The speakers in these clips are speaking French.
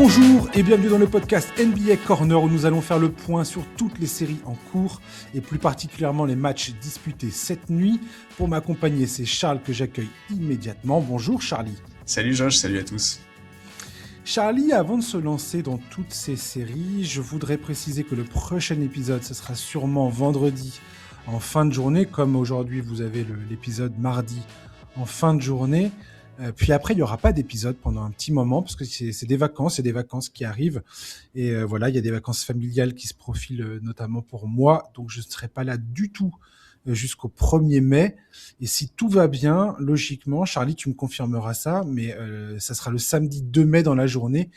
Bonjour et bienvenue dans le podcast NBA Corner où nous allons faire le point sur toutes les séries en cours et plus particulièrement les matchs disputés cette nuit. Pour m'accompagner, c'est Charles que j'accueille immédiatement. Bonjour Charlie. Salut Josh, salut à tous. Charlie, avant de se lancer dans toutes ces séries, je voudrais préciser que le prochain épisode, ce sera sûrement vendredi en fin de journée, comme aujourd'hui vous avez l'épisode mardi en fin de journée. Puis après, il n'y aura pas d'épisode pendant un petit moment, parce que c'est des vacances qui arrivent. Et voilà, il y a des vacances familiales qui se profilent, notamment pour moi. Donc, je ne serai pas là du tout jusqu'au 1er mai. Et si tout va bien, logiquement, Charlie, tu me confirmeras ça, mais ça sera le samedi 2 mai dans la journée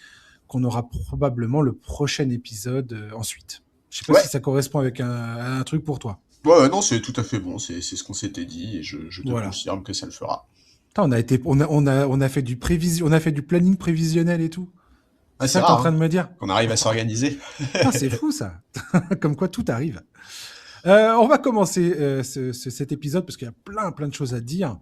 qu'on aura probablement le prochain épisode ensuite. Je ne sais pas si ça correspond avec un truc pour toi. Ouais, non, c'est tout à fait bon. C'est ce qu'on s'était dit et je te confirme que ça le fera. On a fait du planning prévisionnel et tout. Ah, c'est ça que t'es en train de me dire. On arrive à s'organiser. C'est fou ça. Comme quoi tout arrive. On va commencer cet épisode parce qu'il y a plein de choses à dire,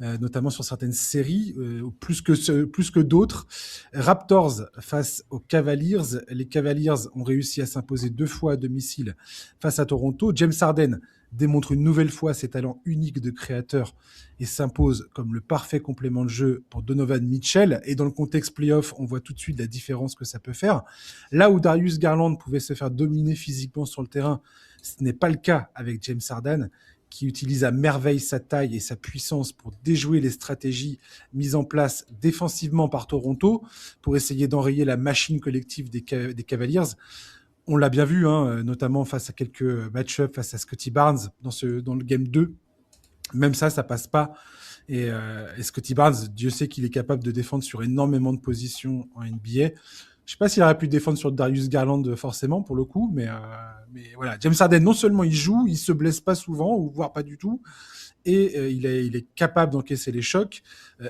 notamment sur certaines séries, plus que d'autres. Raptors face aux Cavaliers. Les Cavaliers ont réussi à s'imposer 2 fois à domicile face à Toronto. James Harden démontre une nouvelle fois ses talents uniques de créateur et s'impose comme le parfait complément de jeu pour Donovan Mitchell. Et dans le contexte playoff, on voit tout de suite la différence que ça peut faire. Là où Darius Garland pouvait se faire dominer physiquement sur le terrain, ce n'est pas le cas avec James Harden, qui utilise à merveille sa taille et sa puissance pour déjouer les stratégies mises en place défensivement par Toronto pour essayer d'enrayer la machine collective des Cavaliers. On l'a bien vu, notamment face à quelques match-ups face à Scottie Barnes dans le Game 2. Même ça passe pas. Et Scottie Barnes, Dieu sait qu'il est capable de défendre sur énormément de positions en NBA. Je sais pas s'il aurait pu défendre sur Darius Garland forcément pour le coup, mais voilà. James Harden, non seulement il joue, il se blesse pas souvent, ou voire pas du tout, et il est capable d'encaisser les chocs.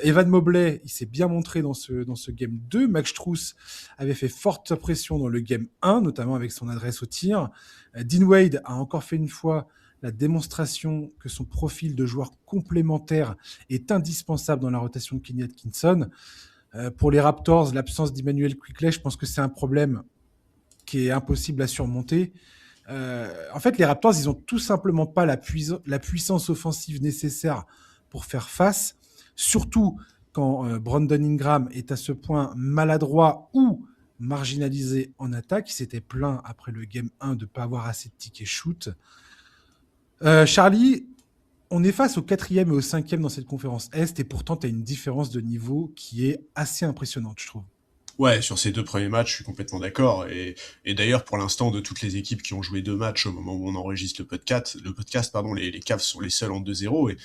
Evan Mobley, il s'est bien montré dans ce Game 2. Max Strus avait fait forte pression dans le Game 1, notamment avec son adresse au tir. Dean Wade a encore fait une fois la démonstration que son profil de joueur complémentaire est indispensable dans la rotation de Kenny Atkinson. Pour les Raptors, l'absence d'Emmanuel Quickley, je pense que c'est un problème qui est impossible à surmonter. En fait, les Raptors, ils ont tout simplement pas la puissance offensive nécessaire pour faire face, surtout quand Brandon Ingram est à ce point maladroit ou marginalisé en attaque. Il s'était plaint après le Game 1 de ne pas avoir assez de tickets shoot. Charlie, on est face au 4e et au 5e dans cette conférence Est, et pourtant, tu as une différence de niveau qui est assez impressionnante, je trouve. Ouais, sur ces 2 premiers matchs, je suis complètement d'accord. Et d'ailleurs, pour l'instant, de toutes les équipes qui ont joué 2 matchs au moment où on enregistre le podcast, les Cavs sont les seuls en 2-0.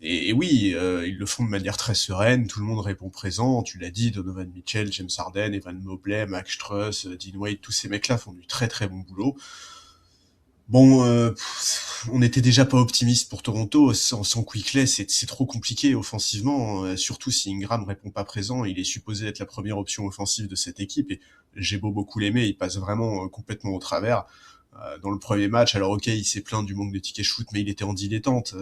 Et oui, ils le font de manière très sereine, tout le monde répond présent. Tu l'as dit, Donovan Mitchell, James Harden, Evan Mobley, Max Strus, Dean Wade, tous ces mecs-là font du très très bon boulot. Bon, on n'était déjà pas optimiste pour Toronto. Sans Quickley, c'est trop compliqué offensivement, surtout si Ingram répond pas présent. Il est supposé être la première option offensive de cette équipe et j'ai beaucoup l'aimer, il passe vraiment complètement au travers. Dans le premier match, alors ok, il s'est plaint du manque de tickets shoot, mais il était en dilettante.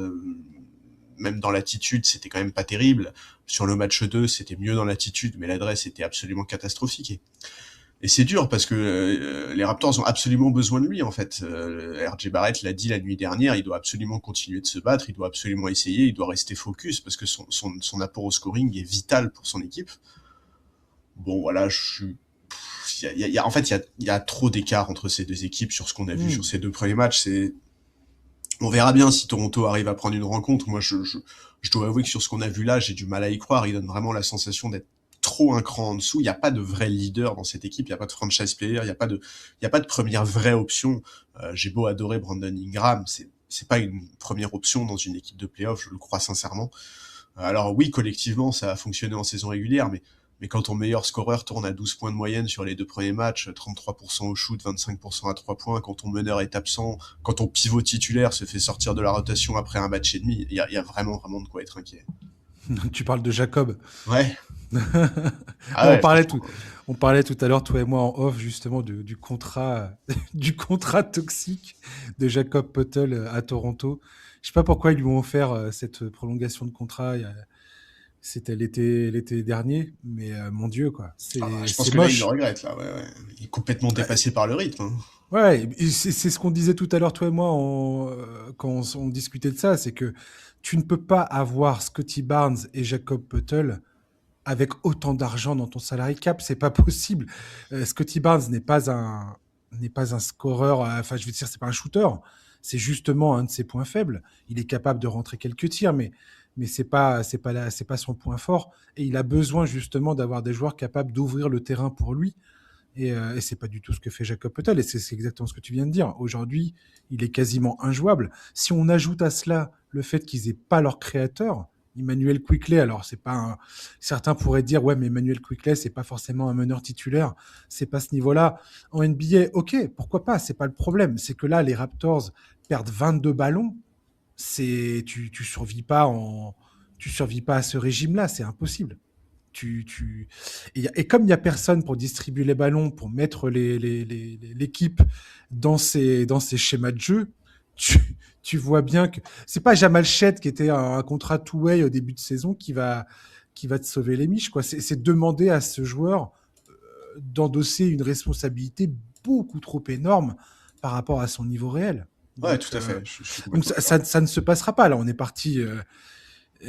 Même dans l'attitude, c'était quand même pas terrible. Sur le match 2, c'était mieux dans l'attitude, mais l'adresse était absolument catastrophique. Et c'est dur parce que les Raptors ont absolument besoin de lui en fait. RJ Barrett l'a dit la nuit dernière, il doit absolument continuer de se battre, il doit absolument essayer, il doit rester focus parce que son apport au scoring est vital pour son équipe. Bon voilà, il y a trop d'écart entre ces 2 équipes sur ce qu'on a vu sur ces 2 premiers matchs. On verra bien si Toronto arrive à prendre une rencontre. Moi je dois avouer que sur ce qu'on a vu là, j'ai du mal à y croire. Il donne vraiment la sensation d'être trop un cran en dessous. Il n'y a pas de vrai leader dans cette équipe, il n'y a pas de franchise player, il n'y a pas de première vraie option. J'ai beau adorer Brandon Ingram, c'est pas une première option dans une équipe de playoff, je le crois sincèrement. Alors oui, collectivement, ça a fonctionné en saison régulière, mais quand ton meilleur scoreur tourne à 12 points de moyenne sur les 2 premiers matchs, 33% au shoot, 25% à 3 points, quand ton meneur est absent, quand ton pivot titulaire se fait sortir de la rotation après un match et demi, il y a vraiment de quoi être inquiet. Tu parles de Jacob. Ouais. On parlait tout à l'heure, toi et moi, en off, justement, du contrat toxique de Jacob Poeltl à Toronto. Je sais pas pourquoi ils lui ont offert cette prolongation de contrat. C'était l'été dernier, mais mon Dieu, quoi. Je pense C'est que là, il le moche. regrette, là. Ouais, ouais. Il est complètement Ouais, dépassé par le rythme, hein. ouais, et c'est ce qu'on disait tout à l'heure, toi et moi, quand on discutait de ça, c'est que tu ne peux pas avoir Scotty Barnes et Jacob Putel avec autant d'argent dans ton salary cap, c'est pas possible. Scotty Barnes n'est pas un scoreur, enfin je veux dire c'est pas un shooter, c'est justement un de ses points faibles. Il est capable de rentrer quelques tirs, mais c'est pas son point fort et il a besoin justement d'avoir des joueurs capables d'ouvrir le terrain pour lui. Et c'est pas du tout ce que fait Jacob Poeltl, et c'est exactement ce que tu viens de dire. Aujourd'hui, il est quasiment injouable. Si on ajoute à cela le fait qu'ils aient pas leur créateur, Emmanuel Quickley, alors c'est pas un... certains pourraient dire ouais mais Emmanuel Quickley c'est pas forcément un meneur titulaire, c'est pas ce niveau-là. En NBA, ok, pourquoi pas, c'est pas le problème. C'est que là les Raptors perdent 22 ballons, tu survis pas tu survis pas à ce régime-là, c'est impossible. Tu... Et comme il n'y a personne pour distribuer les ballons, pour mettre l'équipe dans ses schémas de jeu, tu, tu vois bien que c'est pas Jamal Chet qui était un contrat two-way au début de saison qui va te sauver les miches. Quoi. C'est demander à ce joueur d'endosser une responsabilité beaucoup trop énorme par rapport à son niveau réel. Ouais, Donc, tout à fait. Je suis donc complètement d'accord. ça ne se passera pas. Là, on est parti.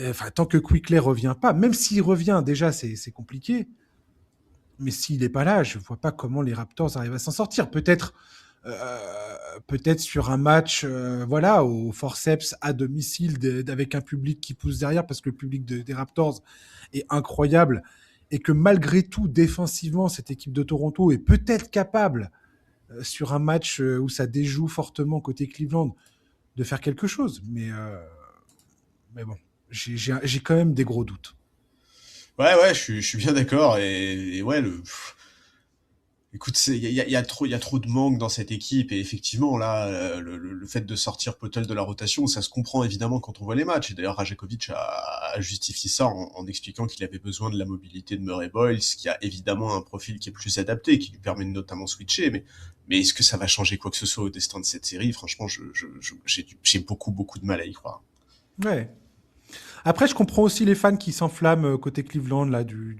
Enfin, tant que Quickley revient pas, même s'il revient, déjà, c'est compliqué. Mais s'il n'est pas là, je vois pas comment les Raptors arrivent à s'en sortir. Euh, peut-être sur un match, voilà, au forceps à domicile, avec un public qui pousse derrière, parce que le public des Raptors est incroyable et que malgré tout, défensivement, cette équipe de Toronto est peut-être capable, sur un match où ça déjoue fortement côté Cleveland, de faire quelque chose. Mais bon, j'ai quand même des gros doutes. Ouais, ouais, je suis bien d'accord. Et ouais, écoute, il y a trop de manque dans cette équipe. Et effectivement, là, le fait de sortir Potel de la rotation, ça se comprend évidemment quand on voit les matchs. Et d'ailleurs, Rajakovic a justifié ça en expliquant qu'il avait besoin de la mobilité de Murray Boyles, qui a évidemment un profil qui est plus adapté, qui lui permet de notamment switcher. Mais est-ce que ça va changer quoi que ce soit au destin de cette série? Franchement, j'ai beaucoup de mal à y croire. Ouais. Après, je comprends aussi les fans qui s'enflamment côté Cleveland là, du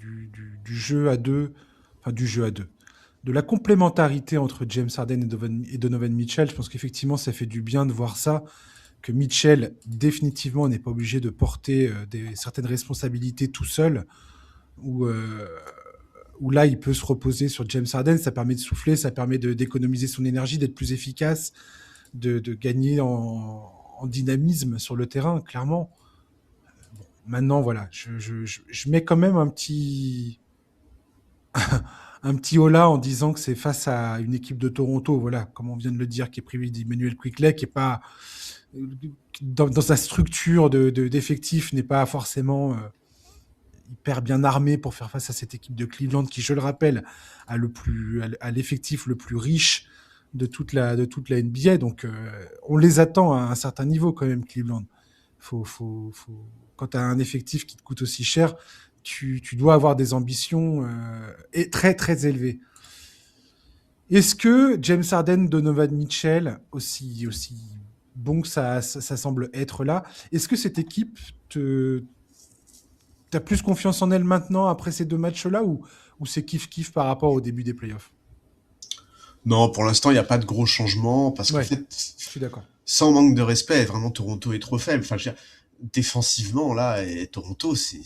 jeu à deux, enfin du jeu à deux, de la complémentarité entre James Harden et Donovan Mitchell. Je pense qu'effectivement, ça fait du bien de voir ça, que Mitchell définitivement n'est pas obligé de porter certaines responsabilités tout seul, où, euh, où là, il peut se reposer sur James Harden. Ça permet de souffler, ça permet d'économiser son énergie, d'être plus efficace, de gagner en dynamisme sur le terrain, clairement. Maintenant, voilà, je mets quand même un petit holà en disant que c'est face à une équipe de Toronto, voilà, comme on vient de le dire, qui est privée d'Emmanuel Quickley, qui est pas dans sa structure d'effectifs n'est pas forcément hyper bien armé pour faire face à cette équipe de Cleveland, qui, je le rappelle, a l'effectif le plus riche de toute la NBA. Donc, on les attend à un certain niveau quand même, Cleveland. Quand tu as un effectif qui te coûte aussi cher, tu dois avoir des ambitions et très très élevées. Est-ce que James Harden, Donovan Mitchell, aussi bon que ça semble être là, est-ce que cette équipe t'as plus confiance en elle maintenant après ces deux matchs-là, ou c'est kiff-kiff par rapport au début des playoffs? Non, pour l'instant, il n'y a pas de gros changements parce qu'en Ouais, fait, je suis d'accord. sans manque de respect, vraiment Toronto est trop faible. Enfin, je veux dire, défensivement là, et Toronto, c'est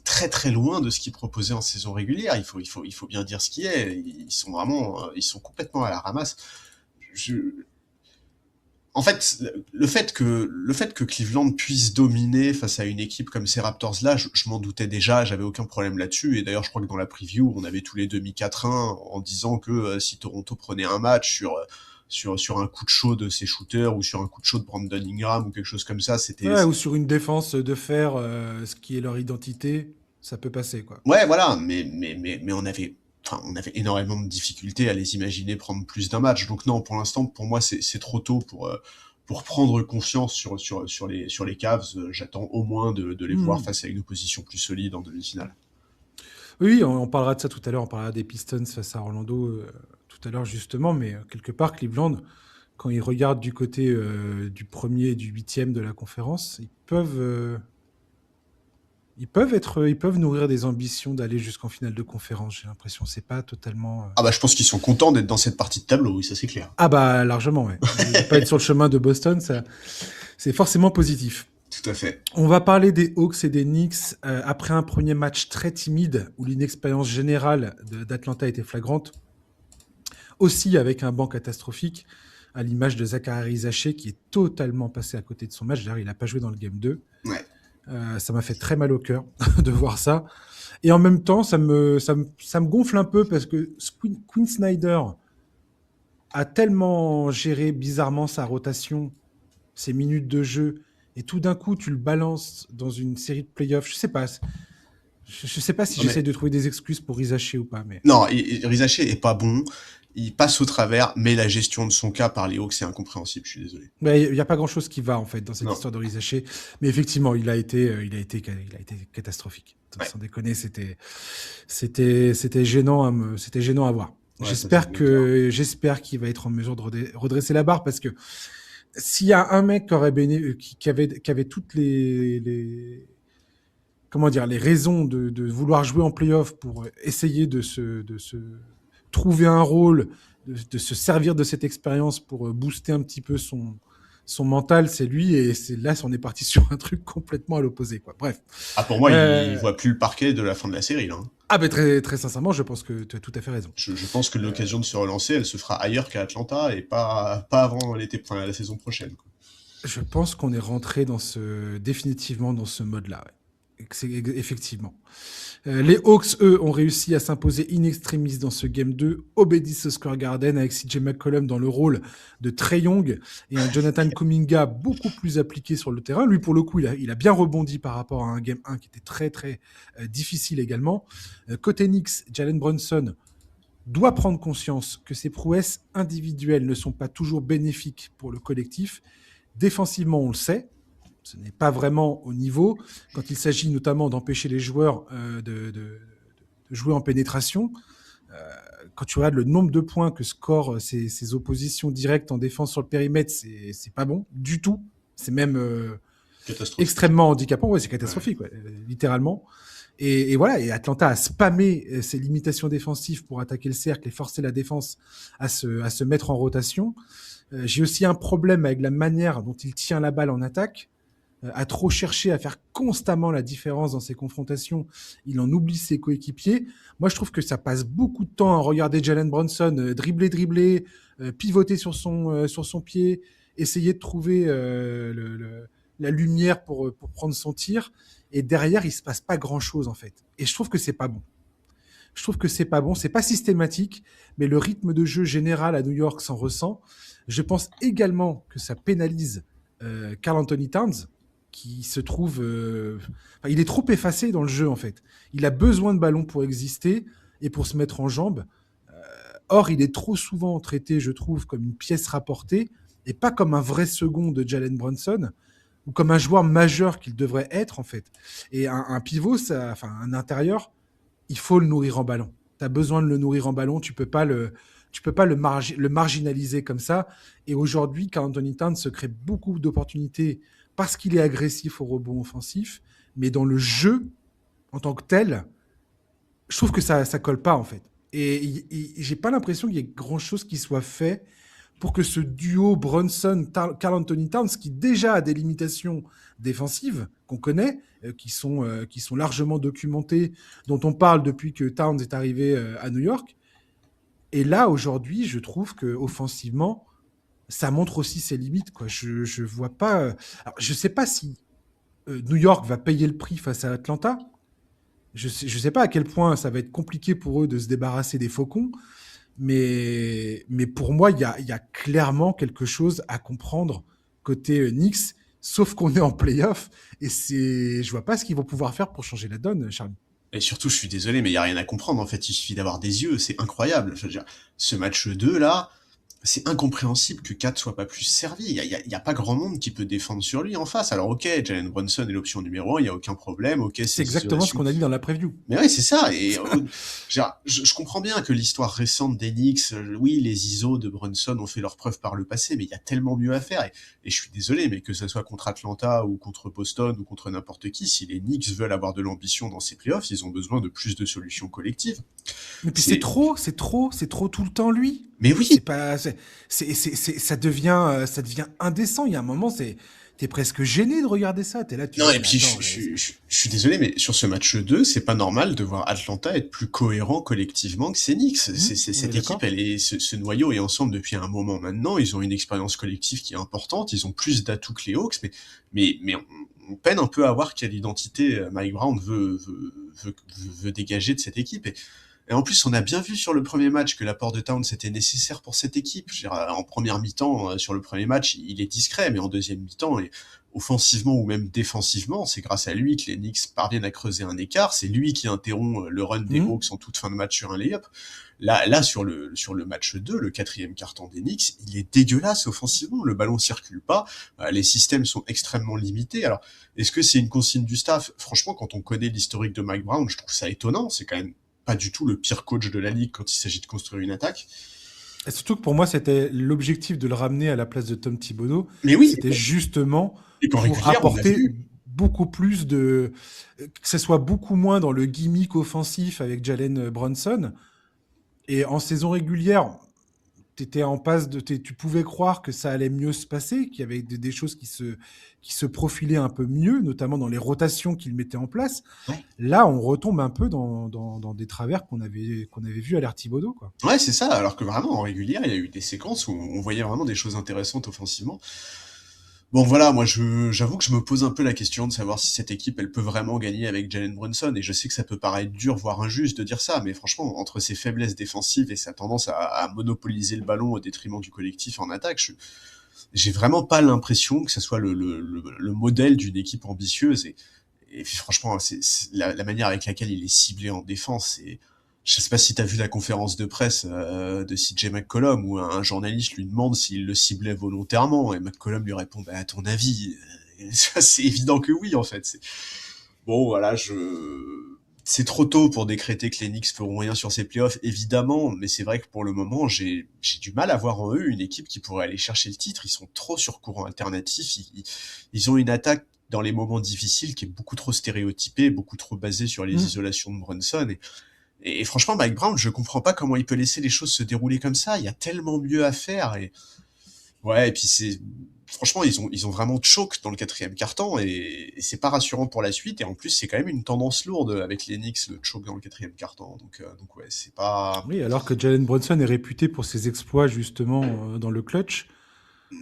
très très loin de ce qu'ils proposaient en saison régulière. Il faut bien dire ce qui est. Ils sont vraiment, ils sont complètement à la ramasse. Je, En fait, le fait que Cleveland puisse dominer face à une équipe comme ces Raptors-là, je m'en doutais déjà, j'avais aucun problème là-dessus. Et d'ailleurs, je crois que dans la preview, on avait tous les deux mis 4-1 en disant que si Toronto prenait un match sur un coup de chaud de ses shooters ou sur un coup de chaud de Brandon Ingram ou quelque chose comme ça, Ouais, ou sur une défense de fer, ce qui est leur identité, ça peut passer, quoi. Ouais, voilà, mais on avait énormément de difficultés à les imaginer prendre plus d'un match. Donc non, pour l'instant, pour moi, c'est trop tôt pour prendre confiance sur les Cavs. J'attends au moins de les voir Hmm. face à une opposition plus solide en demi-finale. Oui, on parlera de ça tout à l'heure, on parlera des Pistons face à Orlando tout à l'heure justement, mais quelque part, Cleveland, quand ils regardent du côté du premier et du huitième de la conférence, Ils peuvent nourrir des ambitions d'aller jusqu'en finale de conférence, j'ai l'impression. C'est pas totalement. Ah bah je pense qu'ils sont contents d'être dans cette partie de tableau, oui, ça c'est clair. Ah bah largement, ouais. Ne pas être sur le chemin de Boston, ça, c'est forcément positif. Tout à fait. On va parler des Hawks et des Knicks après un premier match très timide où l'inexpérience générale d'Atlanta était flagrante. Aussi avec un banc catastrophique, à l'image de Zachary Rizaché qui est totalement passé à côté de son match. D'ailleurs, il n'a pas joué dans le Game 2. Ouais. Ça m'a fait très mal au cœur de voir ça. Et en même temps, ça me gonfle un peu parce que Quinn Snyder a tellement géré bizarrement sa rotation, ses minutes de jeu, et tout d'un coup, tu le balances dans une série de playoffs. Je sais pas. Je sais pas si Non, j'essaie mais... de trouver des excuses pour Rizaché ou pas, mais non, Rizaché est pas bon, il passe au travers, mais la gestion de son cas par les Hawks c'est incompréhensible, je suis désolé. il y a pas grand chose qui va en fait dans cette Non. histoire de Rizaché. Mais effectivement, il a été catastrophique. Ouais. Sans déconner, c'était gênant c'était gênant à voir. Ouais, J'espère qu'il va être en mesure de redresser la barre parce que s'il y a un mec qui avait toutes comment dire, les raisons de vouloir jouer en playoff pour essayer de se trouver un rôle, de se servir de cette expérience pour booster un petit peu son mental, c'est lui, et là, on est parti sur un truc complètement à l'opposé, quoi. Bref. Ah, pour moi, il voit plus le parquet de la fin de la série, là. Ah, ben très, très sincèrement, je pense que tu as tout à fait raison. Je pense que l'occasion de se relancer, elle se fera ailleurs qu'à Atlanta et pas avant la saison prochaine, quoi. Je pense qu'on est rentré définitivement dans ce mode-là, ouais. Effectivement. Les Hawks, eux, ont réussi à s'imposer in extremis dans ce Game 2 au Madison Square Garden avec CJ McCollum dans le rôle de Trae Young et un Jonathan Kuminga beaucoup plus appliqué sur le terrain. Lui, pour le coup, il a bien rebondi par rapport à un Game 1 qui était très, très difficile également. Côté Knicks, Jalen Brunson doit prendre conscience que ses prouesses individuelles ne sont pas toujours bénéfiques pour le collectif. Défensivement, on le sait, ce n'est pas vraiment au niveau, quand il s'agit notamment d'empêcher les joueurs de jouer en pénétration. Quand tu regardes le nombre de points que scorent ces oppositions directes en défense sur le périmètre, c'est pas bon du tout. C'est même extrêmement handicapant. Ouais, c'est catastrophique, ouais, littéralement. Et voilà, et Atlanta a spammé ses limitations défensives pour attaquer le cercle et forcer la défense à se mettre en rotation. J'ai aussi un problème avec la manière dont il tient la balle en attaque. À trop chercher à faire constamment la différence dans ses confrontations, il en oublie ses coéquipiers. Moi, je trouve que ça passe beaucoup de temps à regarder Jalen Brunson dribbler, pivoter sur son pied, essayer de trouver la lumière pour prendre son tir. Et derrière, il se passe pas grand-chose, en fait. Et je trouve que c'est pas bon. Je trouve que c'est pas bon. C'est pas systématique, mais le rythme de jeu général à New York s'en ressent. Je pense également que ça pénalise Karl Anthony Towns, qui se trouve... il est trop effacé dans le jeu, en fait. Il a besoin de ballon pour exister et pour se mettre en jambes. Or, il est trop souvent traité, je trouve, comme une pièce rapportée et pas comme un vrai second de Jalen Brunson ou comme un joueur majeur qu'il devrait être, en fait. Et un pivot, un intérieur, il faut le nourrir en ballon. Tu as besoin de le nourrir en ballon. Tu peux pas le marginaliser comme ça. Et aujourd'hui, Karl Anthony Towns se crée beaucoup d'opportunités parce qu'il est agressif au rebond offensif, mais dans le jeu, en tant que tel, je trouve que ça colle pas, en fait. Et j'ai pas l'impression qu'il y ait grand-chose qui soit fait pour que ce duo Brunson-Karl Anthony Towns, qui déjà a des limitations défensives qu'on connaît, qui sont largement documentées, dont on parle depuis que Towns est arrivé à New York, et là, aujourd'hui, je trouve qu'offensivement, ça montre aussi ses limites, quoi. Je vois pas. Alors, je sais pas si New York va payer le prix face à Atlanta. Je sais pas à quel point ça va être compliqué pour eux de se débarrasser des Faucons, mais pour moi, il y a clairement quelque chose à comprendre côté Knicks, sauf qu'on est en playoff, et je vois pas ce qu'ils vont pouvoir faire pour changer la donne, Charlie. Et surtout, je suis désolé, mais il n'y a rien à comprendre, en fait. Il suffit d'avoir des yeux, c'est incroyable. Je veux dire, ce match 2, là, c'est incompréhensible que Kat soit pas plus servi. Il y a pas grand monde qui peut défendre sur lui en face. Alors ok, Jalen Brunson est l'option numéro 1, il y a aucun problème. Ok, C'est ses exactement ce isolations. qu'on a dit dans la preview. Mais ouais, c'est ça. Et je comprends bien que l'histoire récente des Knicks, oui, les ISO de Brunson ont fait leurs preuves par le passé, mais il y a tellement mieux à faire. Et je suis désolé, mais que ce soit contre Atlanta ou contre Boston ou contre n'importe qui, si les Knicks veulent avoir de l'ambition dans ces playoffs, ils ont besoin de plus de solutions collectives. Mais puis C'est, c'est trop tout le temps lui. mais C'est oui, pas, ça devient indécent. Il y a un moment, t'es presque gêné de regarder ça. T'es là, tu non, dis, et mais puis attends, je suis désolé, mais sur ce match 2, c'est pas normal de voir Atlanta être plus cohérent collectivement que ces Knicks. on est Cette équipe, d'accord. ce noyau est ensemble depuis un moment maintenant. Ils ont une expérience collective qui est importante. Ils ont plus d'atouts que les Hawks, mais on peine un peu à voir quelle identité Mike Brown veut dégager de cette équipe. Et en plus, on a bien vu sur le premier match que l'apport de Towns était nécessaire pour cette équipe. Je veux dire, en première mi-temps, sur le premier match, il est discret, mais en deuxième mi-temps, et offensivement ou même défensivement, c'est grâce à lui que les Knicks parviennent à creuser un écart. C'est lui qui interrompt le run des Hmm. Hawks en toute fin de match sur un lay-up. Sur le match 2, le quatrième carton des Knicks, il est dégueulasse offensivement. Le ballon circule pas. Les systèmes sont extrêmement limités. Alors, est-ce que c'est une consigne du staff? Franchement, quand on connaît l'historique de Mike Brown, je trouve ça étonnant. C'est quand même pas du tout le pire coach de la ligue quand il s'agit de construire une attaque. Et surtout que pour moi, c'était l'objectif de le ramener à la place de Tom Thibodeau. Mais oui, C'était justement et qu'en pour régulière, on a apporter vu. beaucoup plus que ce soit beaucoup moins dans le gimmick offensif avec Jalen Brunson. Et en saison régulière, tu pouvais croire que ça allait mieux se passer, qu'il y avait des choses qui se profilaient un peu mieux, notamment dans les rotations qu'il mettait en place. Ouais, Là, on retombe un peu dans des travers qu'on avait vus à l'ère Thibodeau, quoi. ouais, c'est ça. Alors que vraiment, en régulière, il y a eu des séquences où on voyait vraiment des choses intéressantes offensivement. Bon voilà, moi j'avoue que je me pose un peu la question de savoir si cette équipe elle peut vraiment gagner avec Jalen Brunson, et je sais que ça peut paraître dur voire injuste de dire ça, mais franchement entre ses faiblesses défensives et sa tendance à monopoliser le ballon au détriment du collectif en attaque, j'ai vraiment pas l'impression que ça soit le modèle d'une équipe ambitieuse, et puis franchement c'est la manière avec laquelle il est ciblé en défense, et je sais pas si t'as vu la conférence de presse de CJ McCollum où un journaliste lui demande s'il le ciblait volontairement et McCollum lui répond bah à ton avis c'est évident que oui en fait. Bon voilà, c'est trop tôt pour décréter que les Knicks feront rien sur ces playoffs évidemment, mais c'est vrai que pour le moment j'ai du mal à voir en eux une équipe qui pourrait aller chercher le titre. Ils sont trop sur courant alternatif, ils ont une attaque dans les moments difficiles qui est beaucoup trop stéréotypée, beaucoup trop basée sur les Mm. isolations de Brunson, et franchement, Mike Brown, je comprends pas comment il peut laisser les choses se dérouler comme ça. Il y a tellement mieux à faire. Et ouais, et puis franchement, ils ont vraiment choke dans le quatrième carton, et c'est pas rassurant pour la suite. Et en plus, c'est quand même une tendance lourde avec les Knicks, le choke dans le quatrième carton. Donc ouais, c'est pas. Oui, alors que Jalen Brunson est réputé pour ses exploits justement dans le clutch.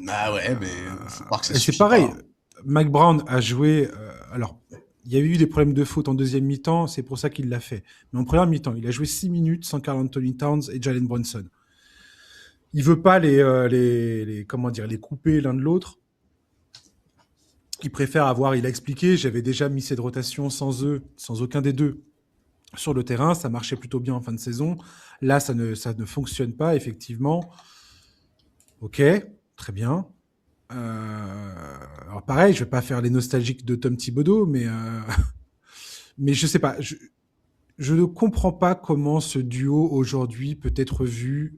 Bah ouais, mais faut croire que ça Et c'est suffit pareil, pas. Mike Brown a joué. Alors, il y a eu des problèmes de faute en deuxième mi-temps, c'est pour ça qu'il l'a fait. Mais en première mi-temps, il a joué 6 minutes sans Karl Anthony Towns et Jalen Brunson. Il veut pas comment dire, les couper l'un de l'autre. Il préfère avoir, il a expliqué, j'avais déjà mis cette rotation sans eux, sans aucun des deux sur le terrain. Ça marchait plutôt bien en fin de saison. Là, ça ne fonctionne pas, effectivement. Ok, très bien. Alors pareil, je vais pas faire les nostalgiques de Tom Thibodeau, mais je sais pas. Je ne comprends pas comment ce duo aujourd'hui peut être vu.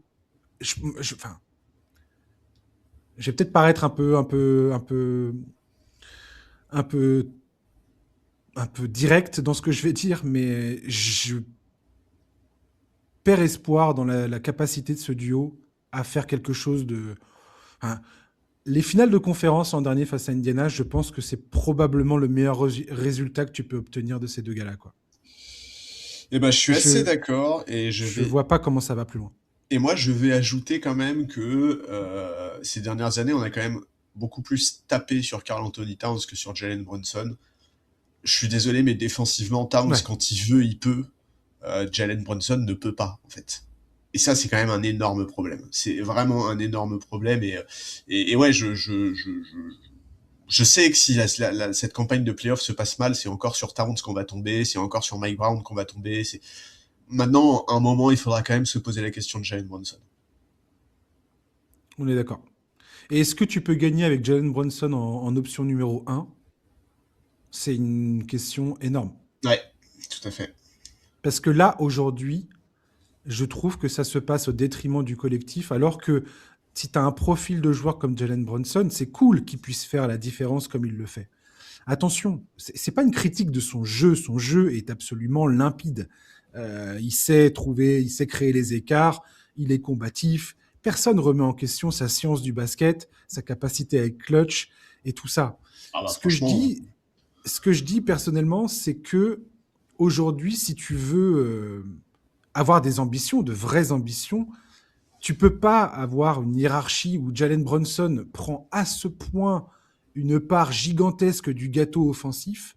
Enfin, je vais peut-être paraître un peu, un peu direct dans ce que je vais dire, mais je perds espoir dans la capacité de ce duo à faire quelque chose de. Enfin, les finales de conférence en dernier face à Indiana, je pense que c'est probablement le meilleur résultat que tu peux obtenir de ces deux gars-là, quoi. Et ben, je suis assez Je d'accord, je vois pas comment ça va plus loin. et moi, je vais ajouter quand même que ces dernières années, on a quand même beaucoup plus tapé sur Karl Anthony Towns que sur Jalen Brunson. Je suis désolé, mais défensivement, Towns, Ouais. quand il veut, il peut. Jalen Brunson ne peut pas, en fait. Et ça, c'est quand même un énorme problème. C'est vraiment un énorme problème. Et ouais, je sais que si cette campagne de playoff se passe mal, c'est encore sur Towns qu'on va tomber, c'est encore sur Mike Brown qu'on va tomber. Maintenant, à un moment, il faudra quand même se poser la question de Jalen Brunson. On est d'accord. Et est-ce que tu peux gagner avec Jalen Brunson en option numéro un? C'est une question énorme. Ouais, tout à fait. Parce que là, aujourd'hui, je trouve que ça se passe au détriment du collectif, alors que si tu as un profil de joueur comme Jalen Brunson, c'est cool qu'il puisse faire la différence comme il le fait. Attention, c'est pas une critique de son jeu est absolument limpide. Il sait trouver, il sait créer les écarts, il est combatif. Personne remet en question sa science du basket, sa capacité à être clutch et tout ça. Ah bah Ce que je franchement, dis, ce que je dis personnellement, c'est que aujourd'hui, si tu veux avoir des ambitions, de vraies ambitions, tu peux pas avoir une hiérarchie où Jalen Brunson prend à ce point une part gigantesque du gâteau offensif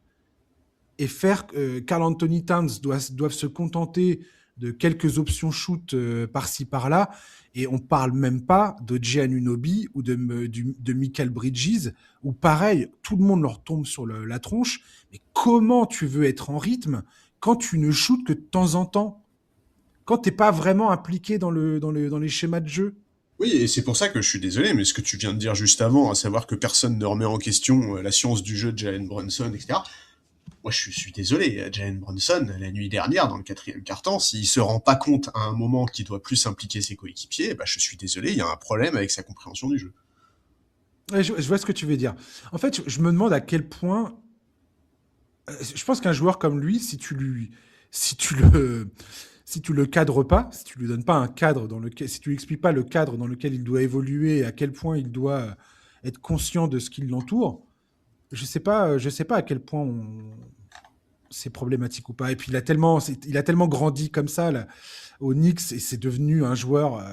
et faire Karl Anthony Towns doivent se contenter de quelques options shoot par-ci par-là, et on parle même pas de Giannunoby ou de Michael Bridges, où pareil, tout le monde leur tombe sur la tronche, mais comment tu veux être en rythme quand tu ne shootes que de temps en temps, quand t'es pas vraiment impliqué dans les schémas de jeu? oui, et c'est pour ça que je suis désolé, mais ce que tu viens de dire juste avant, à savoir que personne ne remet en question la science du jeu de Jalen Brunson, etc. Moi, je suis désolé, Jalen Brunson, la nuit dernière, dans le quatrième quart-temps, s'il se rend pas compte à un moment qu'il doit plus impliquer ses coéquipiers, bah, je suis désolé, il y a un problème avec sa compréhension du jeu. Ouais, je vois ce que tu veux dire. En fait, je me demande à quel point. Je pense qu'un joueur comme lui, si tu le, si tu le cadres pas, si tu lui donnes pas un cadre dans lequel, si tu lui expliques pas le cadre dans lequel il doit évoluer et à quel point il doit être conscient de ce qui l'entoure, je sais pas à quel point c'est problématique ou pas. Et puis il a tellement grandi comme ça là, au Knicks et c'est devenu un joueur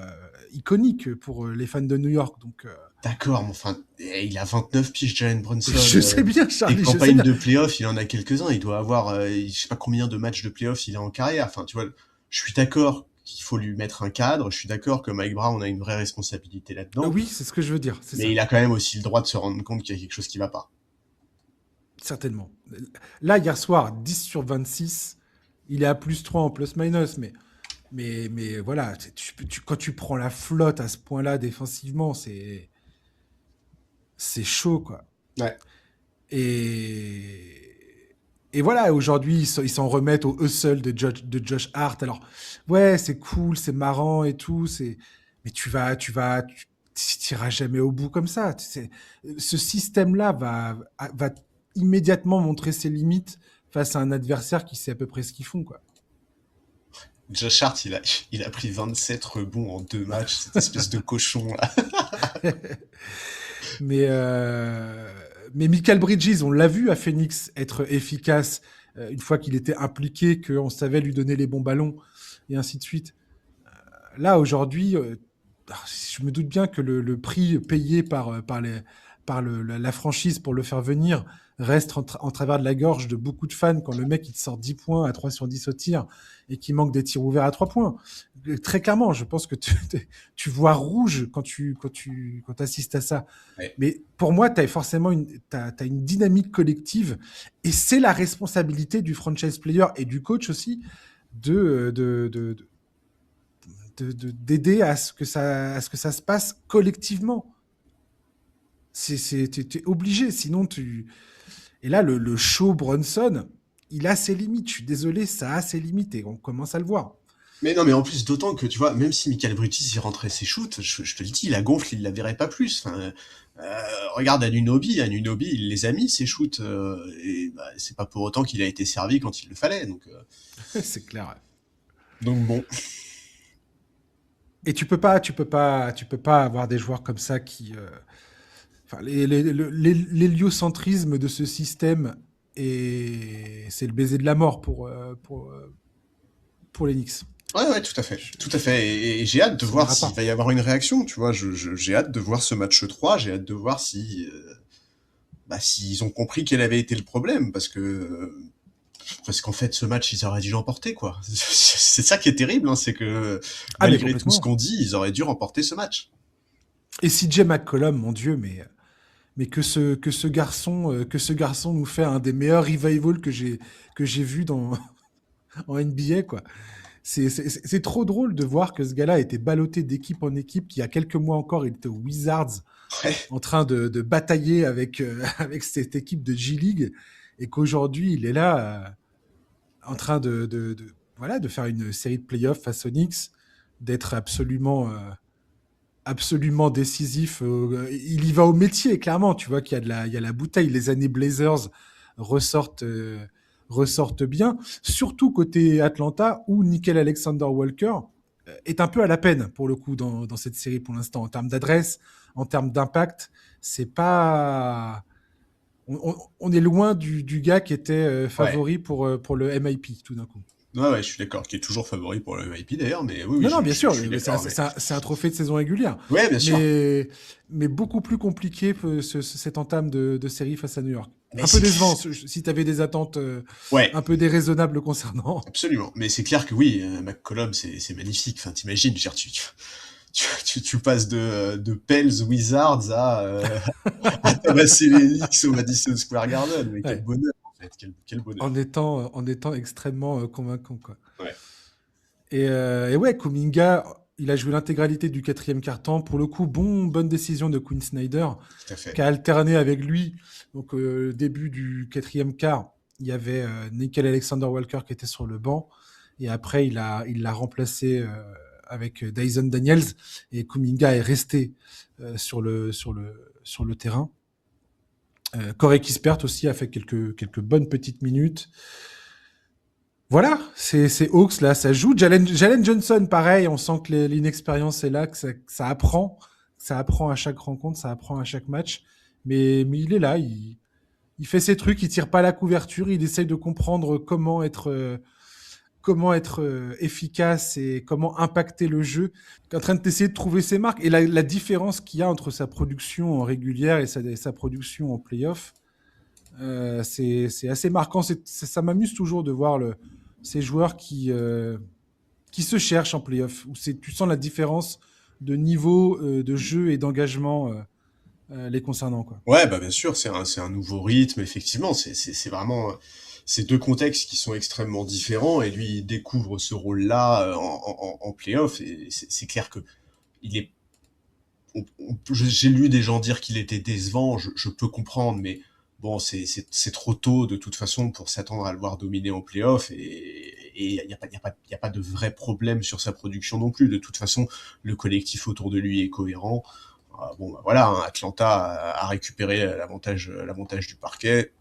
iconique pour les fans de New York. Donc, D'accord, mais enfin, il a 29 piges, Jalen Brunson. je sais bien, Des Charlie, je sais campagnes bien. de playoff, il en a quelques-uns. Il doit avoir, je sais pas combien de matchs de playoff il a en carrière. Enfin, tu vois, je suis d'accord qu'il faut lui mettre un cadre. Je suis d'accord que Mike Brown a une vraie responsabilité là-dedans. Oui, c'est ce que je veux dire, c'est Mais ça. il a quand même aussi le droit de se rendre compte qu'il y a quelque chose qui va pas. Certainement. Là, hier soir, 10 sur 26, il est à plus 3 en plus-minus, mais voilà, quand tu prends la flotte à ce point-là défensivement, c'est chaud, quoi. Ouais. Et, et voilà, aujourd'hui, ils s'en remettent au hustle de Josh Hart. Alors, ouais, c'est cool, c'est marrant et tout, mais tu t'iras jamais au bout comme ça. Ce système-là va immédiatement montrer ses limites face à un adversaire qui sait à peu près ce qu'ils font, quoi. Josh Hart, il a pris 27 rebonds en 2 matchs, cette espèce de cochon là. Mais, euh, mais Michael Bridges, on l'a vu à Phoenix être efficace une fois qu'il était impliqué, qu'on savait lui donner les bons ballons et ainsi de suite. Là, aujourd'hui, je me doute bien que le prix payé par la franchise pour le faire venir reste en travers de la gorge de beaucoup de fans quand le mec il te sort 10 points à 3 sur 10 au tir et qu'il manque des tirs ouverts à 3 points. Très clairement, je pense que tu vois rouge quand assistes à ça. Ouais. Mais pour moi, tu as forcément t'as une dynamique collective et c'est la responsabilité du franchise player et du coach aussi de, de, de, d'aider à ce que ça se passe collectivement. T'es obligé, sinon tu. Et là, le show Brunson, il a ses limites. Je suis désolé, ça a ses limites et on commence à le voir. Mais non, mais en plus, d'autant que, tu vois, même si Michael Bridges, il rentrait ses shoots, je te le dis, la gonfle, il la verrait pas plus. Enfin, regarde Anunoby, il les a mis, ses shoots, et bah, c'est pas pour autant qu'il a été servi quand il le fallait. C'est clair. Donc bon. Et tu peux pas avoir des joueurs comme ça qui. Enfin, l'héliocentrisme de ce système, et c'est le baiser de la mort pour les Knicks. Ouais, ouais, tout à fait. Tout à fait. Et j'ai hâte de Ça voir n'ira s'il pas. va y avoir une réaction, tu vois. J'ai hâte de voir ce match 3, j'ai hâte de voir si, bah, s'ils ont compris quel avait été le problème, parce qu'en fait, ce match, ils auraient dû l'emporter, quoi. C'est ça qui est terrible, hein, c'est que Ah, mais malgré tout ce complètement. qu'on dit, ils auraient dû remporter ce match. Et CJ McCollum, mon Dieu, mais que ce garçon nous fait un des meilleurs revivals que j'ai vu en NBA, quoi. C'est trop drôle de voir que ce gars-là a été ballotté d'équipe en équipe, qu'il y a quelques mois encore, il était aux Wizards Ouais. en train de batailler avec, avec cette équipe de G-League, et qu'aujourd'hui, il est là en train voilà, de faire une série de playoffs face aux Knicks, d'être absolument décisif. Il y va au métier, clairement. Tu vois qu'il y a il y a la bouteille. Les années Blazers ressortent, ressortent bien. Surtout côté Atlanta, où Nickel Alexander-Walker est un peu à la peine, pour le coup, dans cette série pour l'instant. En termes d'adresse, en termes d'impact, c'est pas... On est loin du gars qui était Ouais. favori pour le MIP, tout d'un coup. Ouais, je suis d'accord, qui est toujours favori pour le MVP d'ailleurs, mais oui, Non, non, bien je sûr, suis d'accord. Mais... c'est un trophée de saison régulière. Ouais, bien sûr. Mais beaucoup plus compliqué cette entame de série face à New York. Mais Un peu c'est... décevant si tu avais des attentes Ouais, un peu déraisonnables concernant. absolument. Mais c'est clair que oui, McCollum, c'est magnifique. Enfin, t'imagines, je veux dire, tu passes de Pels Wizards à tabasser les Knicks au Madison Square Garden. Mais quel Ouais. bonheur, en fait. Quel bonheur. En étant extrêmement convaincant, quoi. Ouais, Et ouais, Kuminga, il a joué l'intégralité du quatrième quart-temps. Pour le coup, bonne décision de Quinn Snyder, tout à fait. qui a alterné avec lui. Donc, début du quatrième quart, il y avait Nickel Alexander-Walker qui était sur le banc. Et après, il l'a remplacé avec Dyson Daniels. Et Kuminga est resté sur le terrain. Corey Kispert aussi a fait quelques bonnes petites minutes. Voilà, c'est Hawks, là, ça joue. Jalen Johnson, pareil, on sent que l'inexpérience est là, que ça apprend. Ça apprend à chaque rencontre, ça apprend à chaque match. Mais il est là, il fait ses trucs, il tire pas la couverture, il essaye de comprendre comment être efficace et comment impacter le jeu. Il est en train d'essayer de trouver ses marques. Et la différence qu'il y a entre sa production en régulière et sa production en playoff, c'est assez marquant. Ça m'amuse toujours de voir ces joueurs qui se cherchent en playoff, où tu sens la différence de niveau de jeu et d'engagement les concernant, quoi. Ouais, bah bien sûr, c'est un nouveau rythme, effectivement. C'est vraiment ces deux contextes qui sont extrêmement différents. Et lui, il découvre ce rôle-là en play-off. Et c'est clair que il est. J'ai lu des gens dire qu'il était décevant. Je peux comprendre, mais bon, c'est trop tôt de toute façon pour s'attendre à le voir dominer en play-off. Et il y a pas de vrai problème sur sa production non plus. De toute façon, le collectif autour de lui est cohérent. Bon, bah voilà, hein, Atlanta a récupéré l'avantage du parquet.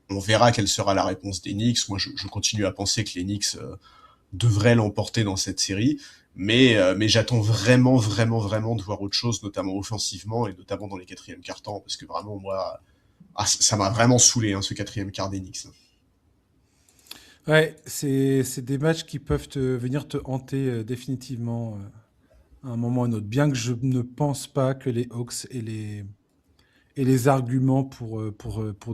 On verra quelle sera la réponse des Knicks. Moi, je continue à penser que les Knicks devraient l'emporter dans cette série, mais j'attends vraiment de voir autre chose, notamment offensivement et notamment dans les quatrièmes quarts-temps, parce que vraiment, moi, ça m'a vraiment saoulé, hein, ce quatrième quart des Knicks. Ouais, c'est des matchs qui peuvent venir te hanter définitivement à un moment ou à un autre. Bien que je ne pense pas que les Hawks aient les arguments pour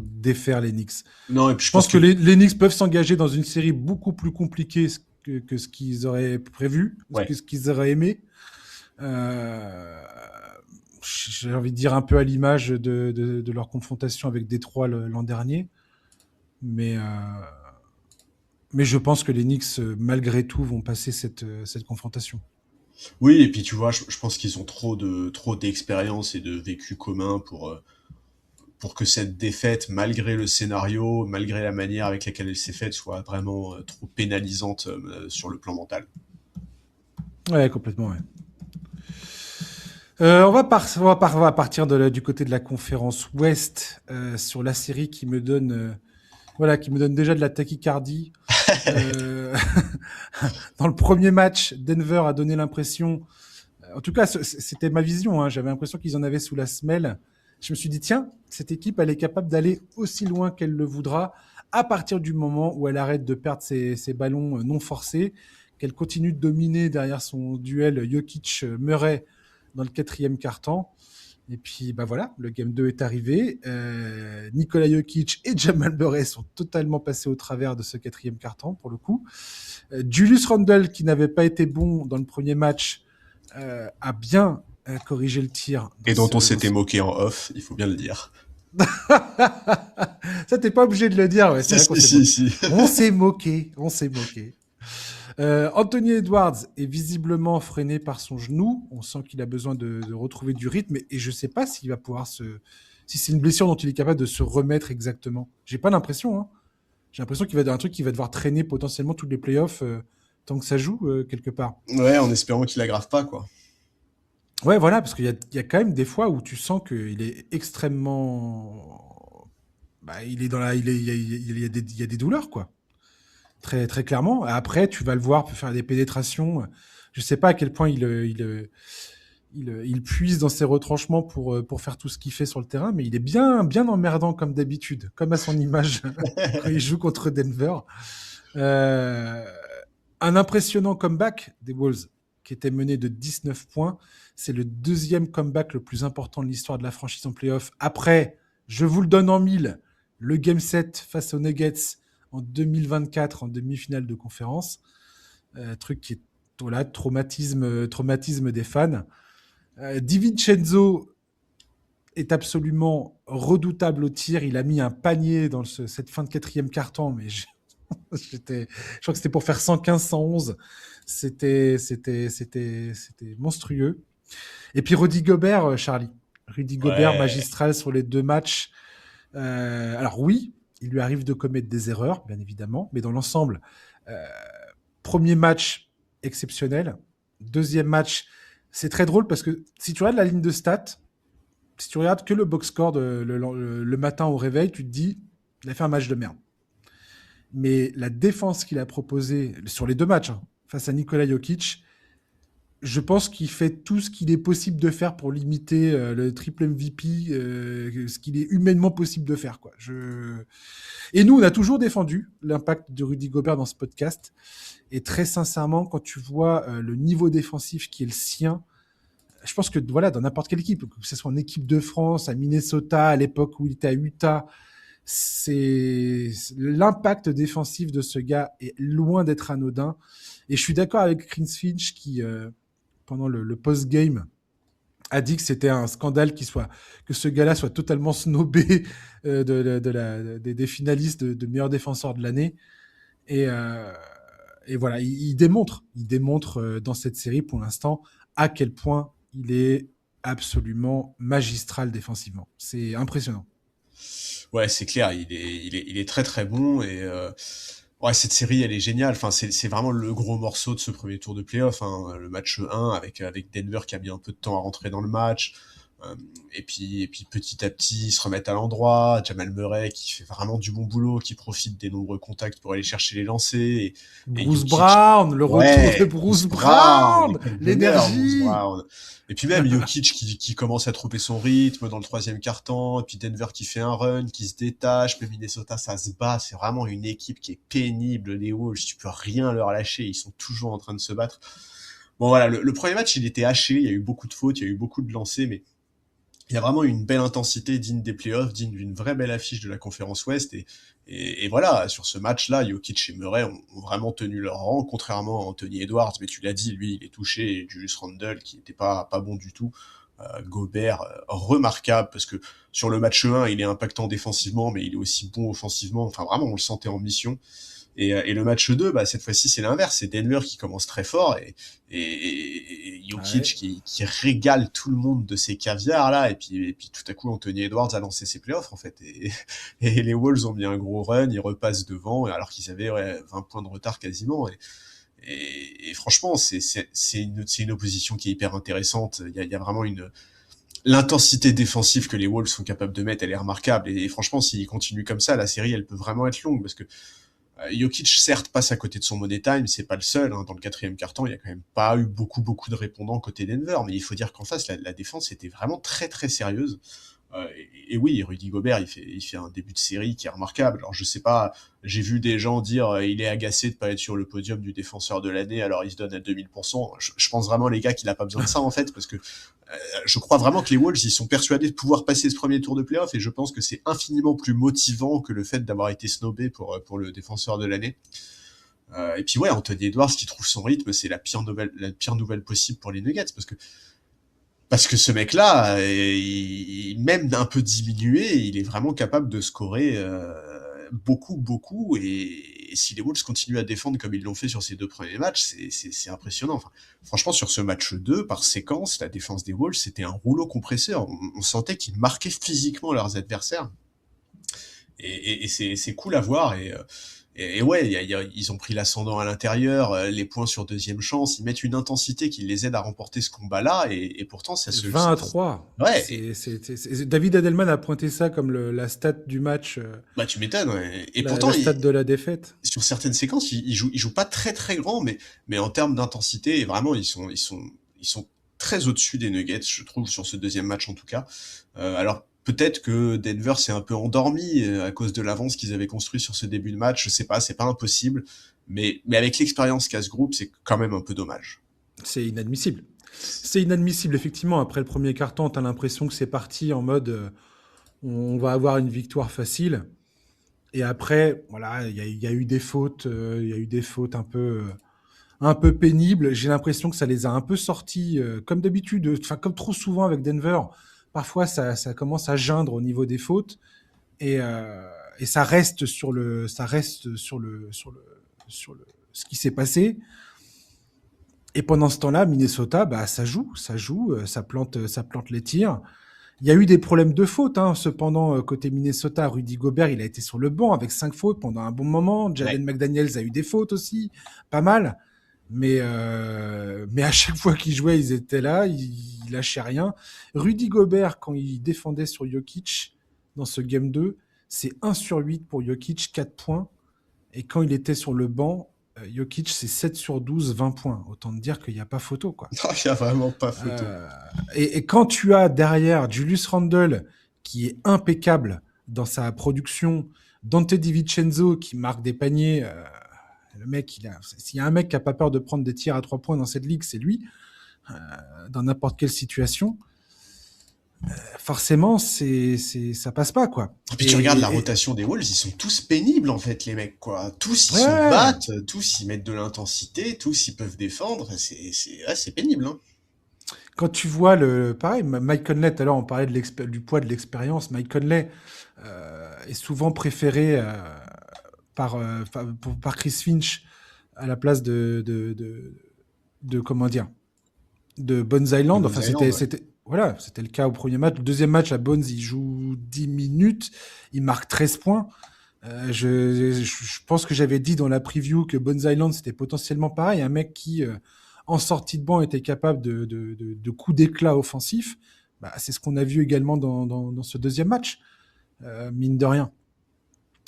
défaire les Knicks. Non, et puis Je je pense pense que que les Knicks peuvent s'engager dans une série beaucoup plus compliquée que ce qu'ils auraient prévu, ouais, que ce qu'ils auraient aimé. Euh, j'ai envie de dire un peu à l'image de leur confrontation avec Détroit l'an dernier. Mais, euh, mais je pense que les Knicks, malgré tout, vont passer cette confrontation. oui, et puis tu vois, je pense qu'ils ont trop d'expérience et de vécu commun pour que cette défaite, malgré le scénario, malgré la manière avec laquelle elle s'est faite, soit vraiment trop pénalisante sur le plan mental. Ouais, complètement, ouais. On va partir du côté de la conférence Ouest sur la série qui me donne, voilà, qui me donne déjà de la tachycardie. Euh, Dans le premier match, Denver a donné l'impression, en tout cas, c'était ma vision, hein, j'avais l'impression qu'ils en avaient sous la semelle. Je me suis dit, tiens, cette équipe, elle est capable d'aller aussi loin qu'elle le voudra à partir du moment où elle arrête de perdre ses ballons non forcés, qu'elle continue de dominer derrière son duel Jokic-Murray dans le quatrième quart-temps. Et puis, bah voilà, le Game 2 est arrivé. Nikola Jokic et Jamal Murray sont totalement passés au travers de ce quatrième quart-temps, pour le coup. Julius Randle, qui n'avait pas été bon dans le premier match, a bien corrigé le tir. Et dont on s'était moqué en off, il faut bien le dire. Ça, t'es pas obligé de le dire. Ouais, c'est Si, vrai qu'on si, s'est moqué. si, si. On s'est moqué. On s'est moqué. Anthony Edwards est visiblement freiné par son genou. On sent qu'il a besoin de retrouver du rythme et je ne sais pas s'il va pouvoir si c'est une blessure dont il est capable de se remettre exactement. J'ai pas l'impression. Hein. J'ai l'impression qu'il va être un truc qui va devoir traîner potentiellement tous les playoffs tant que ça joue quelque part. Ouais, en espérant qu'il aggrave pas, quoi. Ouais, voilà, parce qu'il y a quand même des fois où tu sens qu'il est extrêmement. Bah, il est dans la, il y a des douleurs, quoi. Très, très clairement. Après, tu vas le voir faire des pénétrations. Je sais pas à quel point il puise dans ses retranchements pour faire tout ce qu'il fait sur le terrain, mais il est bien, bien emmerdant comme d'habitude, comme à son image quand il joue contre Denver. Euh, un impressionnant comeback des Wolves qui était mené de 19 points. C'est le deuxième comeback le plus important de l'histoire de la franchise en playoff. Après, je vous le donne en mille, le Game 7 face aux Nuggets en 2024 en demi-finale de conférence. Truc qui est voilà, traumatisme des fans. Di Vincenzo est absolument redoutable au tir. Il a mis un panier dans cette fin de quatrième quart-temps, mais je crois que c'était pour faire 115, 111. C'était monstrueux. Et puis Rudy Gobert, Charlie. Rudy Gobert, Ouais. magistral sur les 2 matchs. Alors oui, il lui arrive de commettre des erreurs, bien évidemment, mais dans l'ensemble, euh, premier match exceptionnel. Deuxième match, c'est très drôle parce que si tu regardes la ligne de stats, si tu regardes que le box score le matin au réveil, tu te dis, il a fait un match de merde. Mais la défense qu'il a proposée sur les 2 matchs face à Nikola Jokic, je pense qu'il fait tout ce qu'il est possible de faire pour limiter le triple MVP, ce qu'il est humainement possible de faire. Quoi. Et nous, on a toujours défendu l'impact de Rudy Gobert dans ce podcast. Et très sincèrement, quand tu vois le niveau défensif qui est le sien, je pense que voilà, dans n'importe quelle équipe, que ce soit en équipe de France, à Minnesota, à l'époque où il était à Utah, l'impact défensif de ce gars est loin d'être anodin. Et je suis d'accord avec Chris Finch qui, pendant le post-game, a dit que c'était un scandale que ce gars-là soit totalement snobé des finalistes de meilleurs défenseurs de l'année. Et, euh, et voilà, il démontre dans cette série pour l'instant à quel point il est absolument magistral défensivement. C'est impressionnant. Ouais, c'est clair, il est très très bon et ouais, cette série elle est géniale. Enfin, c'est vraiment le gros morceau de ce premier tour de playoff, hein. Le match 1 avec Denver qui a mis un peu de temps à rentrer dans le match. Euh, et puis petit à petit, ils se remettent à l'endroit. Jamal Murray qui fait vraiment du bon boulot, qui profite des nombreux contacts pour aller chercher les lancers. Et Bruce Jokic, Brown, le retour de ouais, Bruce Brown, mais Brown, quel bonheur, Bruce l'énergie. Brown. Et puis même Jokic qui commence à trouver son rythme dans le troisième quart-temps, et puis Denver qui fait un run, qui se détache, mais Minnesota ça se bat, c'est vraiment une équipe qui est pénible, les Wolves, tu peux rien leur lâcher, ils sont toujours en train de se battre. Bon voilà, le premier match il était haché, il y a eu beaucoup de fautes, il y a eu beaucoup de lancers, mais il y a vraiment une belle intensité digne des playoffs, digne d'une vraie belle affiche de la conférence Ouest. Et voilà, sur ce match-là, Jokic et Murray ont vraiment tenu leur rang, contrairement à Anthony Edwards. Mais tu l'as dit, lui, il est touché, et Julius Randle, qui n'était pas bon du tout. Gobert, remarquable, parce que sur le match 1, il est impactant défensivement, mais il est aussi bon offensivement. Enfin, vraiment, on le sentait en mission. Et le match 2, bah, cette fois-ci, c'est l'inverse. C'est Denver qui commence très fort et Jokic Ouais. qui régale tout le monde de ses caviars, là. Et puis tout à coup, Anthony Edwards a lancé ses playoffs, en fait. Et les Wolves ont mis un gros run, ils repassent devant, alors qu'ils avaient 20 points de retard quasiment. Et franchement, c'est une opposition qui est hyper intéressante. Il y a vraiment l'intensité défensive que les Wolves sont capables de mettre, elle est remarquable. Et franchement, s'ils continuent comme ça, la série, elle peut vraiment être longue, parce que Jokic, certes, passe à côté de son money time, c'est pas le seul. Hein. Dans le quatrième quart-temps, il y a quand même pas eu beaucoup de répondants côté Denver, mais il faut dire qu'en face, la défense était vraiment très très sérieuse. Et oui, Rudy Gobert, il fait un début de série qui est remarquable. Alors je sais pas, j'ai vu des gens dire il est agacé de pas être sur le podium du défenseur de l'année, alors il se donne à 2000%. Je pense vraiment les gars qu'il a pas besoin de ça en fait, parce que je crois vraiment que les Wolves ils sont persuadés de pouvoir passer ce premier tour de playoff, et je pense que c'est infiniment plus motivant que le fait d'avoir été snobé pour le défenseur de l'année. Et puis ouais, Anthony Edwards qui trouve son rythme, c'est la pire nouvelle possible pour les Nuggets, parce que ce mec-là, même un peu diminué, il est vraiment capable de scorer beaucoup, beaucoup, et si les Wolves continuent à défendre comme ils l'ont fait sur ces 2 premiers matchs, c'est impressionnant. Enfin, franchement, sur ce match 2, par séquence, la défense des Wolves, c'était un rouleau compresseur. On sentait qu'ils marquaient physiquement leurs adversaires. Et c'est cool à voir. Et ouais, ils ont pris l'ascendant à l'intérieur, les points sur deuxième chance, ils mettent une intensité qui les aide à remporter ce combat-là, et pourtant ça se... 20-3. Ouais, David Edelman a pointé ça comme la stat du match, bah tu m'étonnes, ouais. Et la, pourtant, la stat de la défaite. sur certaines séquences, ils jouent pas très très grand, mais en termes d'intensité, vraiment, ils sont très au-dessus des Nuggets, je trouve, sur ce deuxième match en tout cas. Alors, peut-être que Denver s'est un peu endormi à cause de l'avance qu'ils avaient construit sur ce début de match, je sais pas, c'est pas impossible, mais avec l'expérience qu'a ce groupe, c'est quand même un peu dommage. C'est inadmissible. C'est inadmissible, effectivement. Après le premier carton, tu as l'impression que c'est parti en mode on va avoir une victoire facile. Et après, voilà, il y a eu des fautes, il y a eu des fautes un peu pénibles. J'ai l'impression que ça les a un peu sortis, comme d'habitude, enfin comme trop souvent avec Denver. Parfois, ça commence à geindre au niveau des fautes et, euh, et ça reste ce qui s'est passé. Et pendant ce temps-là, Minnesota, bah, ça joue, ça plante les tirs. Il y a eu des problèmes de faute, hein. Cependant, côté Minnesota, Rudy Gobert, il a été sur le banc avec 5 fautes pendant un bon moment. Jaden Ouais. McDaniels a eu des fautes aussi, pas mal. Mais à chaque fois qu'ils jouaient, ils étaient là, ils lâchaient rien. Rudy Gobert, quand il défendait sur Jokic dans ce Game 2, c'est 1 sur 8 pour Jokic, 4 points. Et quand il était sur le banc, Jokic, c'est 7 sur 12, 20 points. Autant te dire qu'il n'y a pas photo, quoi. Non, il y a vraiment pas photo. Euh, et quand tu as derrière Julius Randle, qui est impeccable dans sa production, Dante DiVincenzo, qui marque des paniers, le mec, s'il y a un mec qui n'a pas peur de prendre des tirs à 3 points dans cette ligue, c'est lui, dans n'importe quelle situation. Forcément, ça passe pas, quoi. Et puis tu regardes la rotation des Wolves, ils sont tous pénibles en fait, les mecs, quoi. Tous ils se Ouais. battent, tous ils mettent de l'intensité, tous ils peuvent défendre, c'est pénible, hein. Quand tu vois pareil, Mike Conley, tout à l'heure on parlait du poids de l'expérience, Mike Conley est souvent préféré par Chris Finch à la place de comment dire, de Bones De Island. Bones Enfin, Island, ouais. c'était le cas au premier match. Le deuxième match, à Bones, il joue 10 minutes, il marque 13 points. Je pense que j'avais dit dans la preview que Bones Island, c'était potentiellement pareil, un mec qui, en sortie de banc, était capable de coups d'éclat offensifs. Bah, c'est ce qu'on a vu également dans ce deuxième match, mine de rien.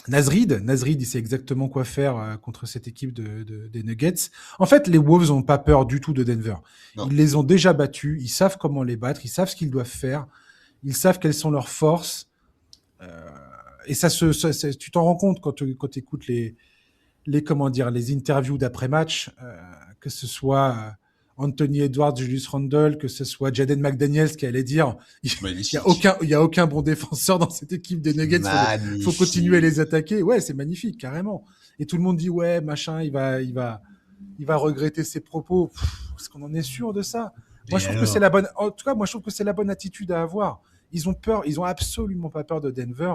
Nasrid, il sait exactement quoi faire contre cette équipe des Nuggets. En fait, les Wolves n'ont pas peur du tout de Denver. Non. Ils les ont déjà battus, ils savent comment les battre, ils savent ce qu'ils doivent faire, ils savent quelles sont leurs forces. Et tu t'en rends compte quand tu écoutes les interviews d'après-match, que ce soit Anthony Edwards, Julius Randle, que ce soit Jaden McDaniels qui allait dire il Magnifique. y a aucun bon défenseur dans cette équipe des Nuggets, faut continuer à les attaquer. Ouais, c'est magnifique, carrément. Et tout le monde dit ouais, machin, il va regretter ses propos. Est-ce qu'on en est sûr de ça? Moi, je trouve que c'est la bonne. En tout cas, moi, je trouve que c'est la bonne attitude à avoir. Ils ont absolument pas peur de Denver.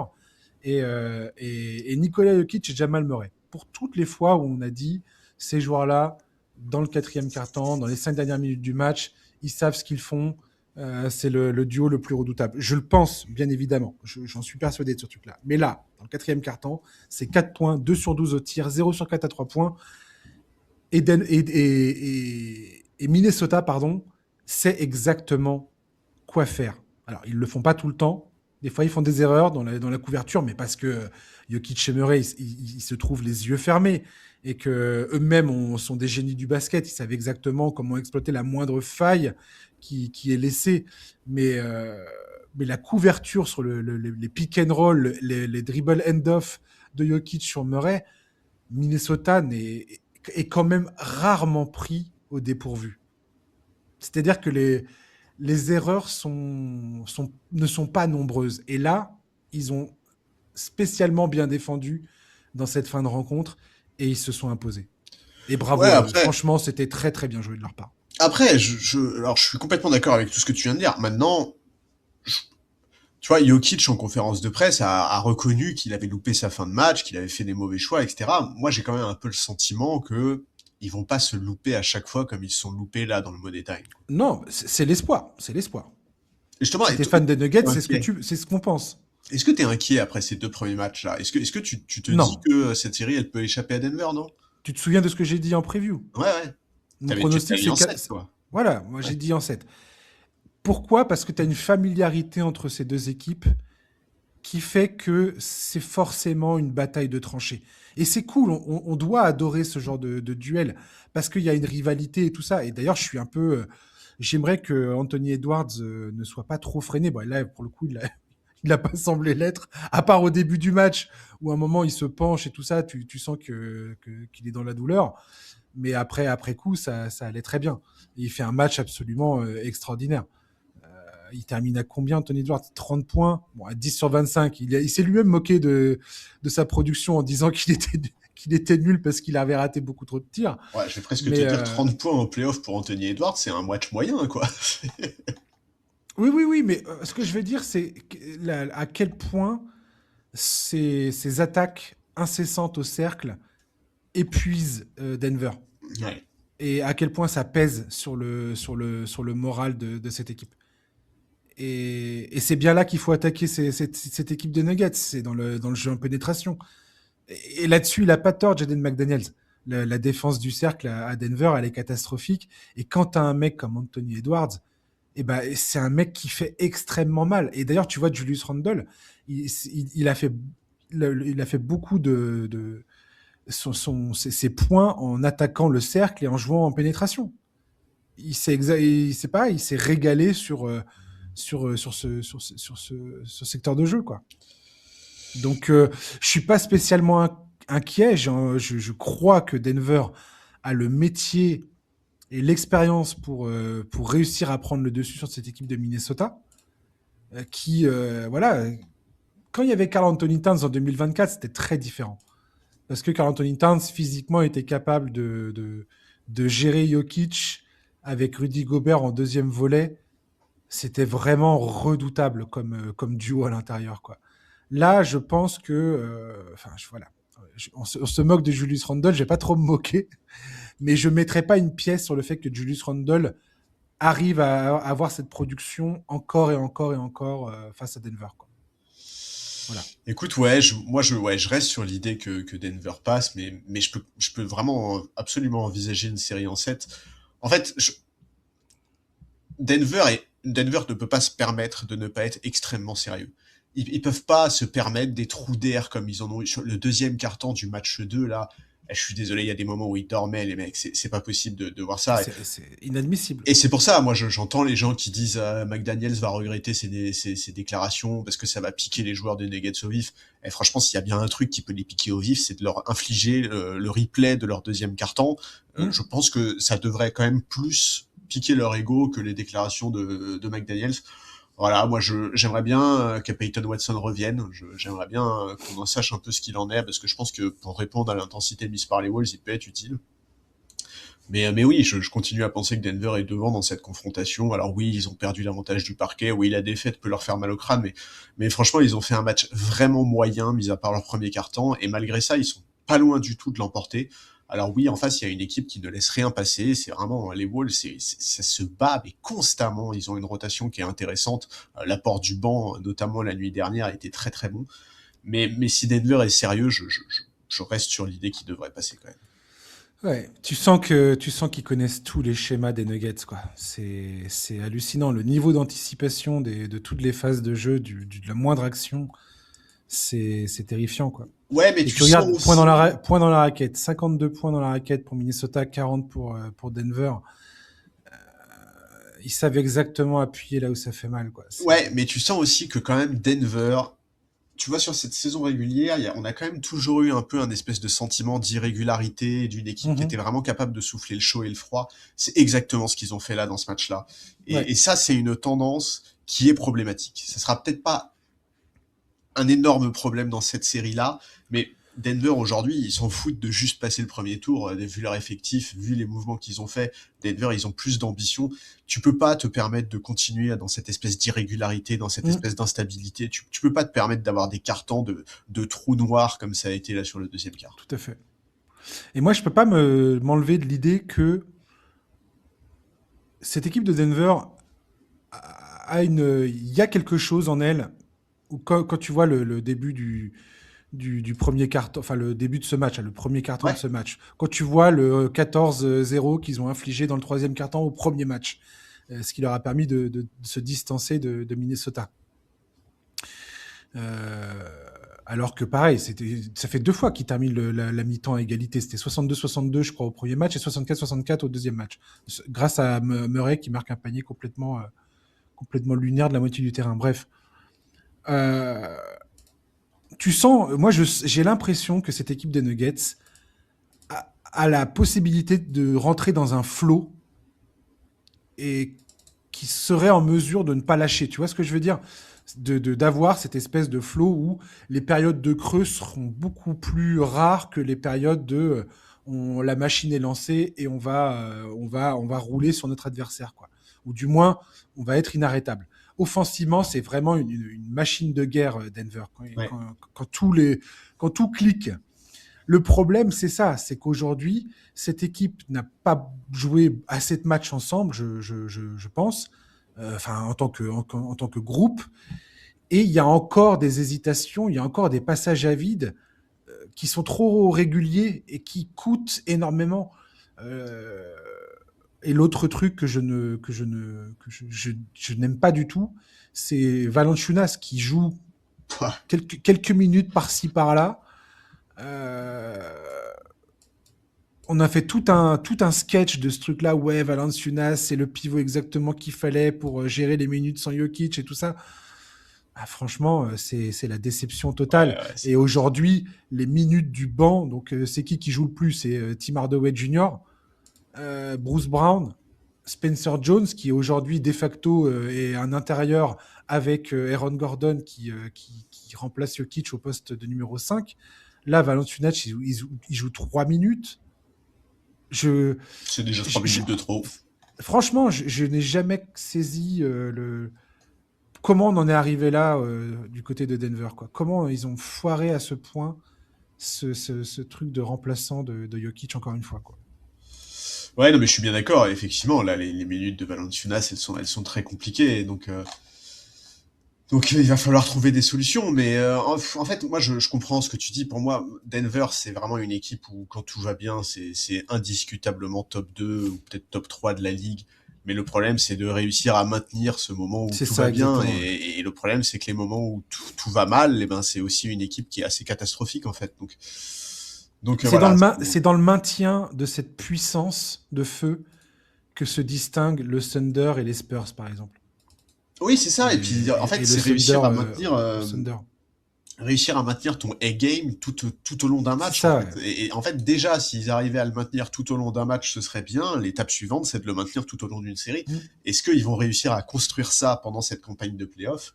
Et Nikola Jokic et Jamal Murray. Pour toutes les fois où on a dit ces joueurs-là, dans le 4e quart-temps, dans les 5 dernières minutes du match, ils savent ce qu'ils font. C'est le duo le plus redoutable. Je le pense, bien évidemment. J'en suis persuadé de ce truc-là. Mais là, dans le 4e quart-temps, c'est 4 points, 2 sur 12 au tir, 0 sur 4 à 3 points. Et Minnesota, pardon, sait exactement quoi faire. Alors, ils le font pas tout le temps. Des fois, ils font des erreurs dans la couverture, mais parce que Jokic et Murray, ils se trouvent les yeux fermés et que eux-mêmes sont des génies du basket. Ils savent exactement comment exploiter la moindre faille qui est laissée. Mais la couverture sur les pick and roll, les dribble end-off de Jokic sur Murray, Minnesota est quand même rarement pris au dépourvu. C'est-à-dire que les erreurs ne sont pas nombreuses. Et là, ils ont spécialement bien défendu dans cette fin de rencontre et ils se sont imposés. Et bravo, Ouais, après, franchement, c'était très très bien joué de leur part. après alors je suis complètement d'accord avec tout ce que tu viens de dire. Maintenant, tu vois, Jokic en conférence de presse a reconnu qu'il avait loupé sa fin de match, qu'il avait fait des mauvais choix, etc. Moi, j'ai quand même un peu le sentiment que ils vont pas se louper à chaque fois comme ils se sont loupés là dans le Money Time. Non, c'est l'espoir. C'est l'espoir. Et justement, Si t'es fan des Nuggets, inquiet. c'est ce qu'on pense. Est-ce que t'es inquiet après ces 2 premiers matchs-là? Est-ce que tu te dis Non. que cette série, elle peut échapper à Denver, non? Tu te souviens de ce que j'ai dit en preview? Ouais, ouais. Mon Tu pronostic, t'avais mis c'est en 7, 4. toi. Voilà, moi Ouais. j'ai dit en 7. Pourquoi? Parce que tu as une familiarité entre ces deux équipes qui fait que c'est forcément une bataille de tranchées. Et c'est cool, on doit adorer ce genre de duel, parce qu'il y a une rivalité et tout ça. Et d'ailleurs, je suis un peu... j'aimerais que Anthony Edwards ne soit pas trop freiné. Bon, là, pour le coup, il n'a pas semblé l'être, à part au début du match, où à un moment, il se penche et tout ça, tu sens qu'il est dans la douleur. Mais après coup, ça allait très bien. Et il fait un match absolument extraordinaire. Il termine à combien, Anthony Edwards? 30 points, bon, à 10 sur 25. Il s'est lui-même moqué de sa production en disant qu'il était nul parce qu'il avait raté beaucoup trop de tirs. Ouais, je vais presque te Mais dire 30 points en playoff pour Anthony Edwards, c'est un match moyen, quoi. oui, mais ce que je veux dire, c'est à quel point ces attaques incessantes au cercle épuisent Denver. Ouais. Et à quel point ça pèse sur le moral de cette équipe. Et c'est bien là qu'il faut attaquer cette équipe de Nuggets, c'est dans le jeu en pénétration. Et là-dessus, il n'a pas tort, Jaden McDaniels. La défense du cercle à Denver, elle est catastrophique. Et quand tu as un mec comme Anthony Edwards, eh ben, c'est un mec qui fait extrêmement mal. Et d'ailleurs, tu vois, Julius Randle, il a fait beaucoup ses points en attaquant le cercle et en jouant en pénétration. Il s'est régalé sur ce secteur de jeu, quoi. Donc, je suis pas spécialement inquiet. Je crois que Denver a le métier et l'expérience pour réussir à prendre le dessus sur cette équipe de Minnesota, voilà, quand il y avait Karl Anthony Towns en 2024, c'était très différent. Parce que Karl Anthony Towns, physiquement, était capable de gérer Jokic avec Rudy Gobert en deuxième volet. C'était vraiment redoutable comme duo à l'intérieur, quoi. Là, je pense que, voilà, on se moque de Julius Randle. Je vais pas trop me moquer, mais je mettrai pas une pièce sur le fait que Julius Randle arrive à avoir cette production encore et encore et encore face à Denver, quoi. Voilà. Écoute, ouais, je reste sur l'idée que Denver passe, mais je peux vraiment absolument envisager une série en 7. En fait, Denver ne peut pas se permettre de ne pas être extrêmement sérieux. Ils peuvent pas se permettre des trous d'air comme ils en ont eu sur le deuxième quart-temps du match 2, là. Je suis désolé, il y a des moments où ils dormaient, les mecs. C'est pas possible de voir ça. C'est inadmissible. Et c'est pour ça, moi, j'entends les gens qui disent McDaniels va regretter ses déclarations parce que ça va piquer les joueurs des Nuggets au vif. Et franchement, s'il y a bien un truc qui peut les piquer au vif, c'est de leur infliger le replay de leur deuxième quart-temps. Je pense que ça devrait quand même plus piquer leur ego que les déclarations de McDaniels. Voilà, moi j'aimerais bien que Peyton Watson revienne, j'aimerais bien qu'on en sache un peu ce qu'il en est, parce que je pense que pour répondre à l'intensité mise par les Wolves, il peut être utile. Mais oui, je continue à penser que Denver est devant dans cette confrontation. Alors oui, ils ont perdu l'avantage du parquet, oui, la défaite peut leur faire mal au crâne, mais franchement, ils ont fait un match vraiment moyen, mis à part leur premier quart-temps, et malgré ça, ils sont pas loin du tout de l'emporter. Alors oui, en face, il y a une équipe qui ne laisse rien passer. C'est vraiment les Wolves, ça se bat mais constamment. Ils ont une rotation qui est intéressante. L'apport du banc, notamment la nuit dernière, était très très bon. Mais si Denver est sérieux, je reste sur l'idée qu'il devrait passer quand même. Ouais, tu sens qu'ils connaissent tous les schémas des Nuggets, quoi. C'est hallucinant le niveau d'anticipation de toutes les phases de jeu, de la moindre action. C'est terrifiant, quoi. Ouais, mais Et tu tu regardes sens points aussi... points dans la raquette, 52 points dans la raquette pour Minnesota, 40 pour Denver. Ils savent exactement appuyer là où ça fait mal, quoi. Ouais, mais tu sens aussi que quand même Denver, tu vois, sur cette saison régulière, on a quand même toujours eu un peu un espèce de sentiment d'irrégularité d'une équipe qui était vraiment capable de souffler le chaud et le froid. C'est exactement ce qu'ils ont fait là dans ce match-là. Ouais. Et ça, c'est une tendance qui est problématique. Ça sera peut-être pas un énorme problème dans cette série-là, mais Denver aujourd'hui, ils s'en foutent de juste passer le premier tour, vu leur effectif, vu les mouvements qu'ils ont fait. Denver, ils ont plus d'ambition. Tu peux pas te permettre de continuer dans cette espèce d'irrégularité, dans cette espèce d'instabilité. Tu peux pas te permettre d'avoir des cartons de trous noirs comme ça a été là sur le deuxième quart. Tout à fait. Et moi, je peux pas m'enlever de l'idée que cette équipe de Denver il y a quelque chose en elle où quand tu vois le début du premier carton, enfin le début de ce match, le premier carton de ce match, quand tu vois le 14-0 qu'ils ont infligé dans le troisième carton au premier match, ce qui leur a permis de se distancer de Minnesota. Alors que pareil, ça fait 2 fois qu'ils terminent la mi-temps à égalité. C'était 62-62, je crois, au premier match et 64-64 au deuxième match. Grâce à Murray qui marque un panier complètement lunaire de la moitié du terrain. Bref. Tu sens, moi j'ai l'impression que cette équipe des Nuggets a la possibilité de rentrer dans un flow et qui serait en mesure de ne pas lâcher. Tu vois ce que je veux dire ? D'avoir cette espèce de flow où les périodes de creux seront beaucoup plus rares que les périodes de la machine est lancée et on va rouler sur notre adversaire, quoi. Ou du moins, on va être inarrêtable. Offensivement, c'est vraiment une machine de guerre, Denver. Quand tout clique. Le problème, c'est ça, c'est qu'aujourd'hui, cette équipe n'a pas joué assez de matchs ensemble, je pense, en tant que groupe. Et il y a encore des hésitations, il y a encore des passages à vide qui sont trop réguliers et qui coûtent énormément. Et l'autre truc que je n'aime pas du tout, c'est Valanciunas qui joue quelques minutes par-ci par-là. On a fait tout un sketch de ce truc-là. Ouais, Valanciunas, c'est le pivot exactement qu'il fallait pour gérer les minutes sans Jokic et tout ça. Ah, franchement, c'est la déception totale. Ouais, et aujourd'hui, les minutes du banc, donc c'est qui joue le plus ? C'est Tim Hardaway Jr., Bruce Brown, Spencer Jones, qui aujourd'hui de facto est un intérieur avec Aaron Gordon qui remplace Jokic au poste de numéro 5. Là, Valanciunas, il joue 3 minutes. C'est déjà 3 minutes de trop. Franchement, je n'ai jamais saisi comment on en est arrivé là du côté de Denver, quoi. Comment ils ont foiré à ce point ce truc de remplaçant de Jokic, encore une fois, quoi. Ouais, non, mais je suis bien d'accord. Effectivement, là, les minutes de Valanciunas, elles sont très compliquées. Donc, il va falloir trouver des solutions. Mais en fait, moi, je comprends ce que tu dis. Pour moi, Denver, c'est vraiment une équipe où, quand tout va bien, c'est indiscutablement top 2 ou peut-être top 3 de la ligue. Mais le problème, c'est de réussir à maintenir ce moment où tout va bien. Et le problème, c'est que les moments où tout va mal, eh ben, c'est aussi une équipe qui est assez catastrophique, en fait. Donc c'est dans le maintien de cette puissance de feu que se distinguent le Thunder et les Spurs, par exemple. Oui, c'est ça. Et puis, en fait, c'est réussir à maintenir ton A-game tout au long d'un match. Ça, en fait. Et en fait, déjà, s'ils arrivaient à le maintenir tout au long d'un match, ce serait bien. L'étape suivante, c'est de le maintenir tout au long d'une série. Est-ce qu'ils vont réussir à construire ça pendant cette campagne de play-off ?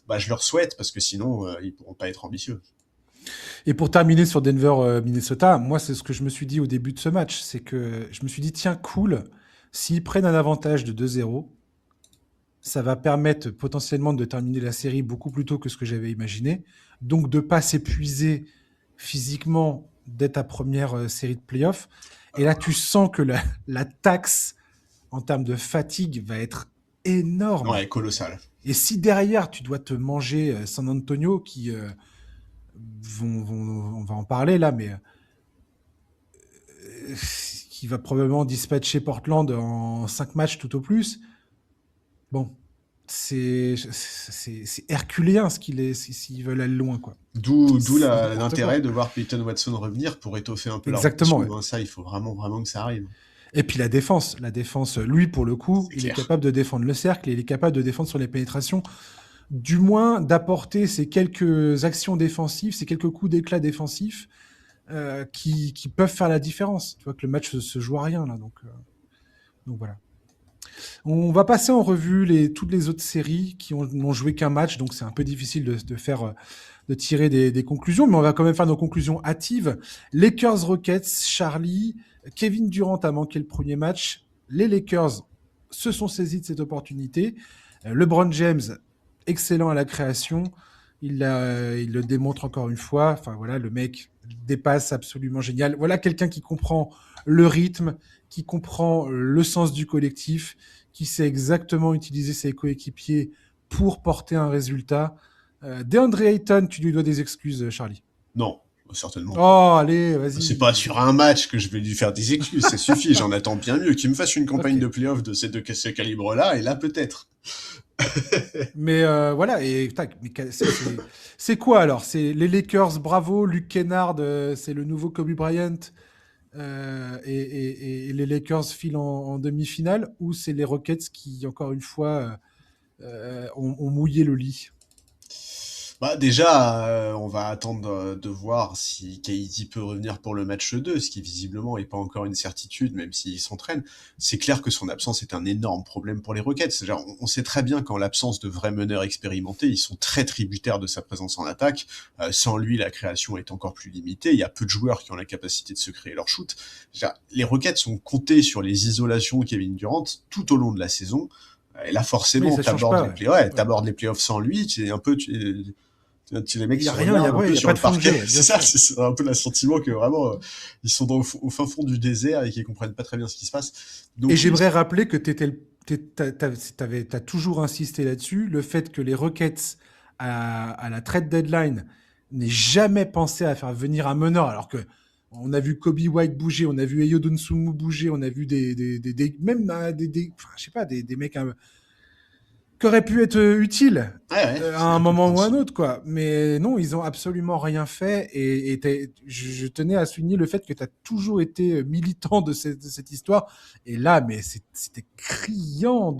Bah, je leur souhaite, parce que sinon, ils pourront pas être ambitieux. Et pour terminer sur Denver-Minnesota, moi, c'est ce que je me suis dit au début de ce match. C'est que je me suis dit, tiens, cool, s'ils prennent un avantage de 2-0, ça va permettre potentiellement de terminer la série beaucoup plus tôt que ce que j'avais imaginé. Donc, de ne pas s'épuiser physiquement dès ta première série de playoffs. Et là, tu sens que la taxe en termes de fatigue va être énorme. Ouais, colossal. Et si derrière, tu dois te manger San Antonio qui... on va en parler là, mais qui va probablement dispatcher Portland en 5 matchs tout au plus. Bon, c'est herculéen s'ils veulent aller loin, quoi. D'où l'intérêt de voir Peyton Watson revenir pour étoffer un peu la rotation. Ouais. Ça, il faut vraiment que ça arrive. Et puis la défense, lui, pour le coup, il est capable de défendre le cercle et il est capable de défendre sur les pénétrations. Du moins d'apporter ces quelques actions défensives, ces quelques coups d'éclat défensifs qui peuvent faire la différence. Tu vois que le match se joue à rien là, donc voilà. On va passer en revue toutes les autres séries qui n'ont joué qu'un match, donc c'est un peu difficile de tirer des conclusions, mais on va quand même faire nos conclusions hâtives. Lakers Rockets, Charlie, Kevin Durant a manqué le premier match. Les Lakers se sont saisis de cette opportunité. LeBron James, excellent à la création. Il le démontre encore une fois. Enfin voilà, le mec dépasse absolument génial. Voilà quelqu'un qui comprend le rythme, qui comprend le sens du collectif, qui sait exactement utiliser ses coéquipiers pour porter un résultat. DeAndre Ayton, tu lui dois des excuses, Charlie. Non, certainement pas. Oh, allez, C'est pas vas-y. sur un match que je vais lui faire des excuses, ça suffit, j'en attends bien mieux. Qu'il me fasse une campagne de Ok. playoff de ce calibre-là, et là peut-être. Mais voilà, et tac, mais c'est quoi alors? C'est les Lakers, bravo, Luke Kennard, c'est le nouveau Kobe Bryant, et les Lakers filent en demi-finale, ou c'est les Rockets qui, encore une fois, ont mouillé le lit? Bah déjà, on va attendre de voir si KD peut revenir pour le match 2, ce qui visiblement est pas encore une certitude, même s'il s'entraîne. C'est clair que son absence est un énorme problème pour les Rockets. C'est-à-dire, on sait très bien qu'en l'absence de vrais meneurs expérimentés, ils sont très tributaires de sa présence en attaque. Sans lui, la création est encore plus limitée. Il y a peu de joueurs qui ont la capacité de se créer leur shoot. C'est-à-dire, les Rockets ont compté sur les isolations de Kevin Durant tout au long de la saison. Et là, Oui, forcément, ça change pas, ouais. Ouais. t'abordes les playoffs sans lui, tu es un peu, les mecs Il y a se rien, regardent un il peu y a sur pas le de fond de jeu, parquet. ouais, C'est bien ça, sûr. c'est un peu le sentiment que vraiment ils sont au fin fond du désert et qu'ils comprennent pas très bien ce qui se passe. Et Donc oui, j'aimerais rappeler que t'as toujours insisté là-dessus, le fait que les Rockets, à la trade deadline, n'aient jamais pensé à faire venir un meneur, alors que on a vu Kobe White bouger, on a vu Ayo Dosunmu bouger, on a vu même enfin, je sais pas, des mecs qui aurait pu être utile ouais, à c'est un un peu le moment ou un principe. autre, quoi. Mais non, ils ont absolument rien fait. Et je tenais à souligner le fait que tu as toujours été militant de cette histoire. Et là, mais c'était criant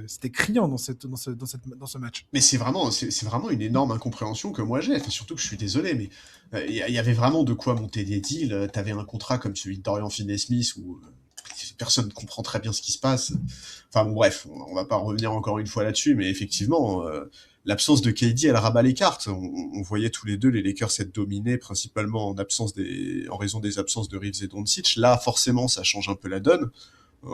c'était criant dans ce match. Mais c'est vraiment une énorme incompréhension que moi j'ai. Enfin, surtout que je suis désolé, mais il y avait vraiment de quoi monter des deals. T'avais un contrat comme celui de Dorian Finney-Smith où personne ne comprend très bien ce qui se passe. Enfin bon, bref, on va pas revenir encore une fois là-dessus, mais effectivement, l'absence de KD, elle rabat les cartes. On voyait tous les deux les Lakers être dominés principalement en raison des absences de Reeves et Doncic. Là, forcément, ça change un peu la donne. Euh,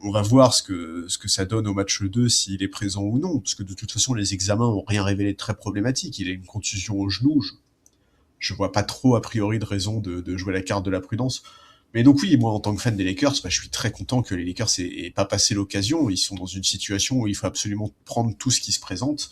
on va voir ce que ça donne au match 2, s'il est présent ou non, parce que de toute façon, les examens ont rien révélé de très problématique. Il a une contusion au genou. Je vois pas trop, a priori, de raison de jouer la carte de la prudence. Mais donc oui, moi en tant que fan des Lakers, bah, je suis très content que les Lakers aient pas passé l'occasion. Ils sont dans une situation où il faut absolument prendre tout ce qui se présente.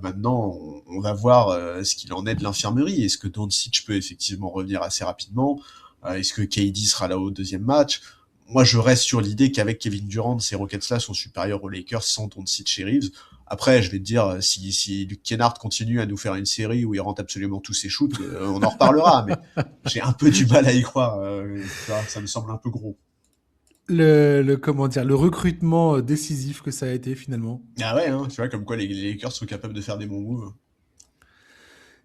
Maintenant, on va voir ce qu'il en est de l'infirmerie. Est-ce que Doncic peut effectivement revenir assez rapidement? Est-ce que KD sera là au deuxième match? Moi, je reste sur l'idée qu'avec Kevin Durant, ces Rockets-là sont supérieurs aux Lakers sans Doncic et Reeves. Après, je vais te dire, si Luke Kennard continue à nous faire une série où il rentre absolument tous ses shoots, on en reparlera, mais j'ai un peu du mal à y croire. Ça me semble un peu gros. Comment dire, le recrutement décisif que ça a été finalement. Ah ouais, hein, tu vois, comme quoi les Lakers sont capables de faire des bons moves.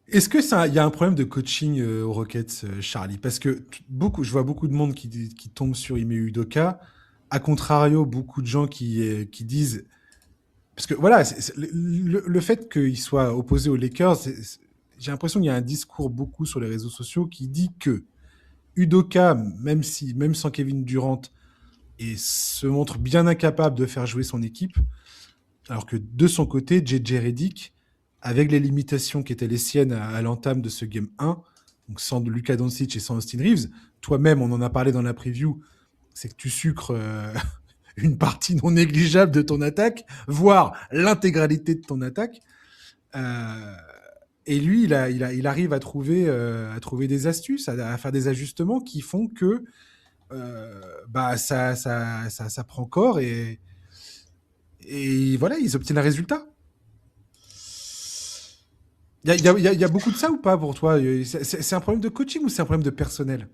Est-ce que ça, il y a un problème de coaching aux Rockets, Charlie? Parce que je vois beaucoup de monde qui tombe sur Ime Udoka. A contrario, beaucoup de gens qui disent, parce que voilà, le fait qu'il soit opposé aux Lakers, j'ai l'impression qu'il y a un discours beaucoup sur les réseaux sociaux qui dit que Udoka, même sans Kevin Durant, se montre bien incapable de faire jouer son équipe, alors que de son côté, JJ Redick, avec les limitations qui étaient les siennes à l'entame de ce Game 1, donc sans Luka Doncic et sans Austin Reeves, toi-même, on en a parlé dans la preview, c'est que tu sucres une partie non négligeable de ton attaque, voire l'intégralité de ton attaque. Euh, et lui, il arrive à trouver des astuces, à faire des ajustements qui font que bah, ça prend corps et voilà, ils obtiennent un résultat. Il y a beaucoup de ça ou pas pour toi? C'est un problème de coaching ou c'est un problème de personnel?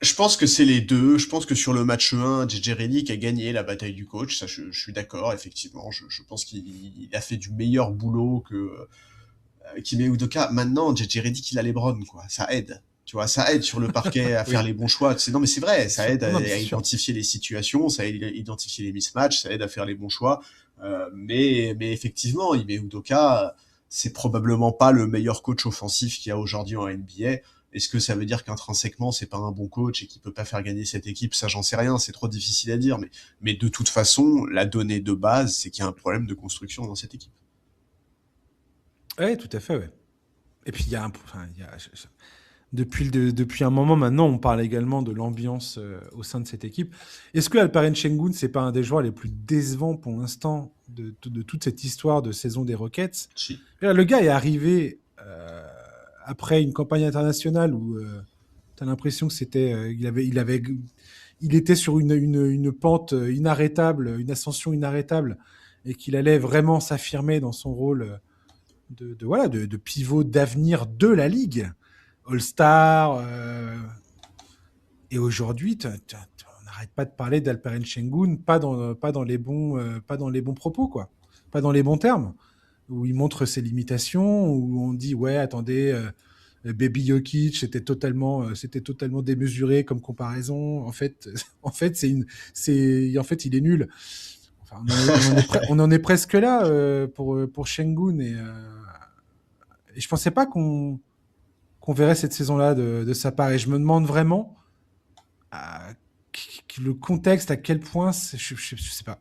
Je pense que c'est les deux. Je pense que sur le match 1, JJ Redick a gagné la bataille du coach. Ça, je suis d'accord, effectivement. Je pense qu'il a fait du meilleur boulot que Ime Udoka. Maintenant, JJ Redick, il a LeBron, quoi. Ça aide. Tu vois, ça aide sur le parquet à faire Oui, les bons choix. Non, mais c'est vrai, c'est ça sûr. aide Non, mais à c'est sûr. identifier les situations, ça aide à identifier les mismatchs, ça aide à faire les bons choix. Mais effectivement, Ime Udoka, c'est probablement pas le meilleur coach offensif qu'il y a aujourd'hui en NBA. Est-ce que ça veut dire qu'intrinsèquement, c'est pas un bon coach et qu'il peut pas faire gagner cette équipe? Ça, j'en sais rien, c'est trop difficile à dire. Mais de toute façon, la donnée de base, c'est qu'il y a un problème de construction dans cette équipe. Ouais, tout à fait, ouais. Et puis, depuis un moment maintenant, on parle également de l'ambiance au sein de cette équipe. Est-ce que Alperen Sengun, c'est pas un des joueurs les plus décevants pour l'instant de toute cette histoire de saison des Rockets? Si. Le gars est arrivé après une campagne internationale où tu as l'impression que il était sur une pente inarrêtable, une ascension inarrêtable, et qu'il allait vraiment s'affirmer dans son rôle de pivot d'avenir de la ligue. All-Star. Et aujourd'hui, on n'arrête pas de parler d'Alperen Sengun, pas dans les bons propos, quoi. Pas dans les bons termes. Où il montre ses limitations, où on dit, ouais, attendez, Baby Jokic, c'était totalement démesuré comme comparaison. En fait, il est nul. Enfin, on en est presque là pour Sengun. Et je pensais pas qu'on verrait cette saison-là de sa part. Et je me demande vraiment le contexte, à quel point, je sais pas.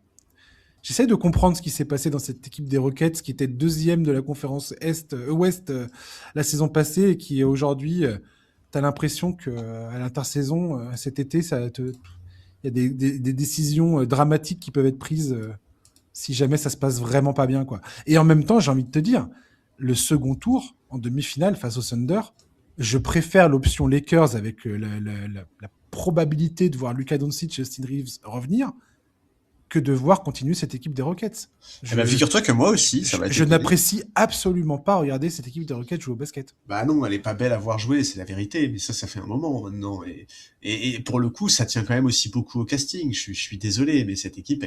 J'essaie de comprendre ce qui s'est passé dans cette équipe des Rockets, qui était deuxième de la conférence Ouest la saison passée, et qui aujourd'hui, t'as l'impression que à l'intersaison, cet été, il y a des décisions dramatiques qui peuvent être prises si jamais ça se passe vraiment pas bien, quoi. Et en même temps, j'ai envie de te dire, le second tour, en demi-finale, face au Thunder, je préfère l'option Lakers avec la probabilité de voir Luka Doncic et Austin Reeves revenir que de voir continuer cette équipe des Rockets. Eh ben, figure-toi que moi aussi, ça va Je t'étonner. n'apprécie absolument pas regarder cette équipe des Rockets jouer au basket. Bah non, elle est pas belle à voir jouer, c'est la vérité, mais ça fait un moment maintenant. Et pour le coup, ça tient quand même aussi beaucoup au casting. Je suis désolé, mais cette équipe,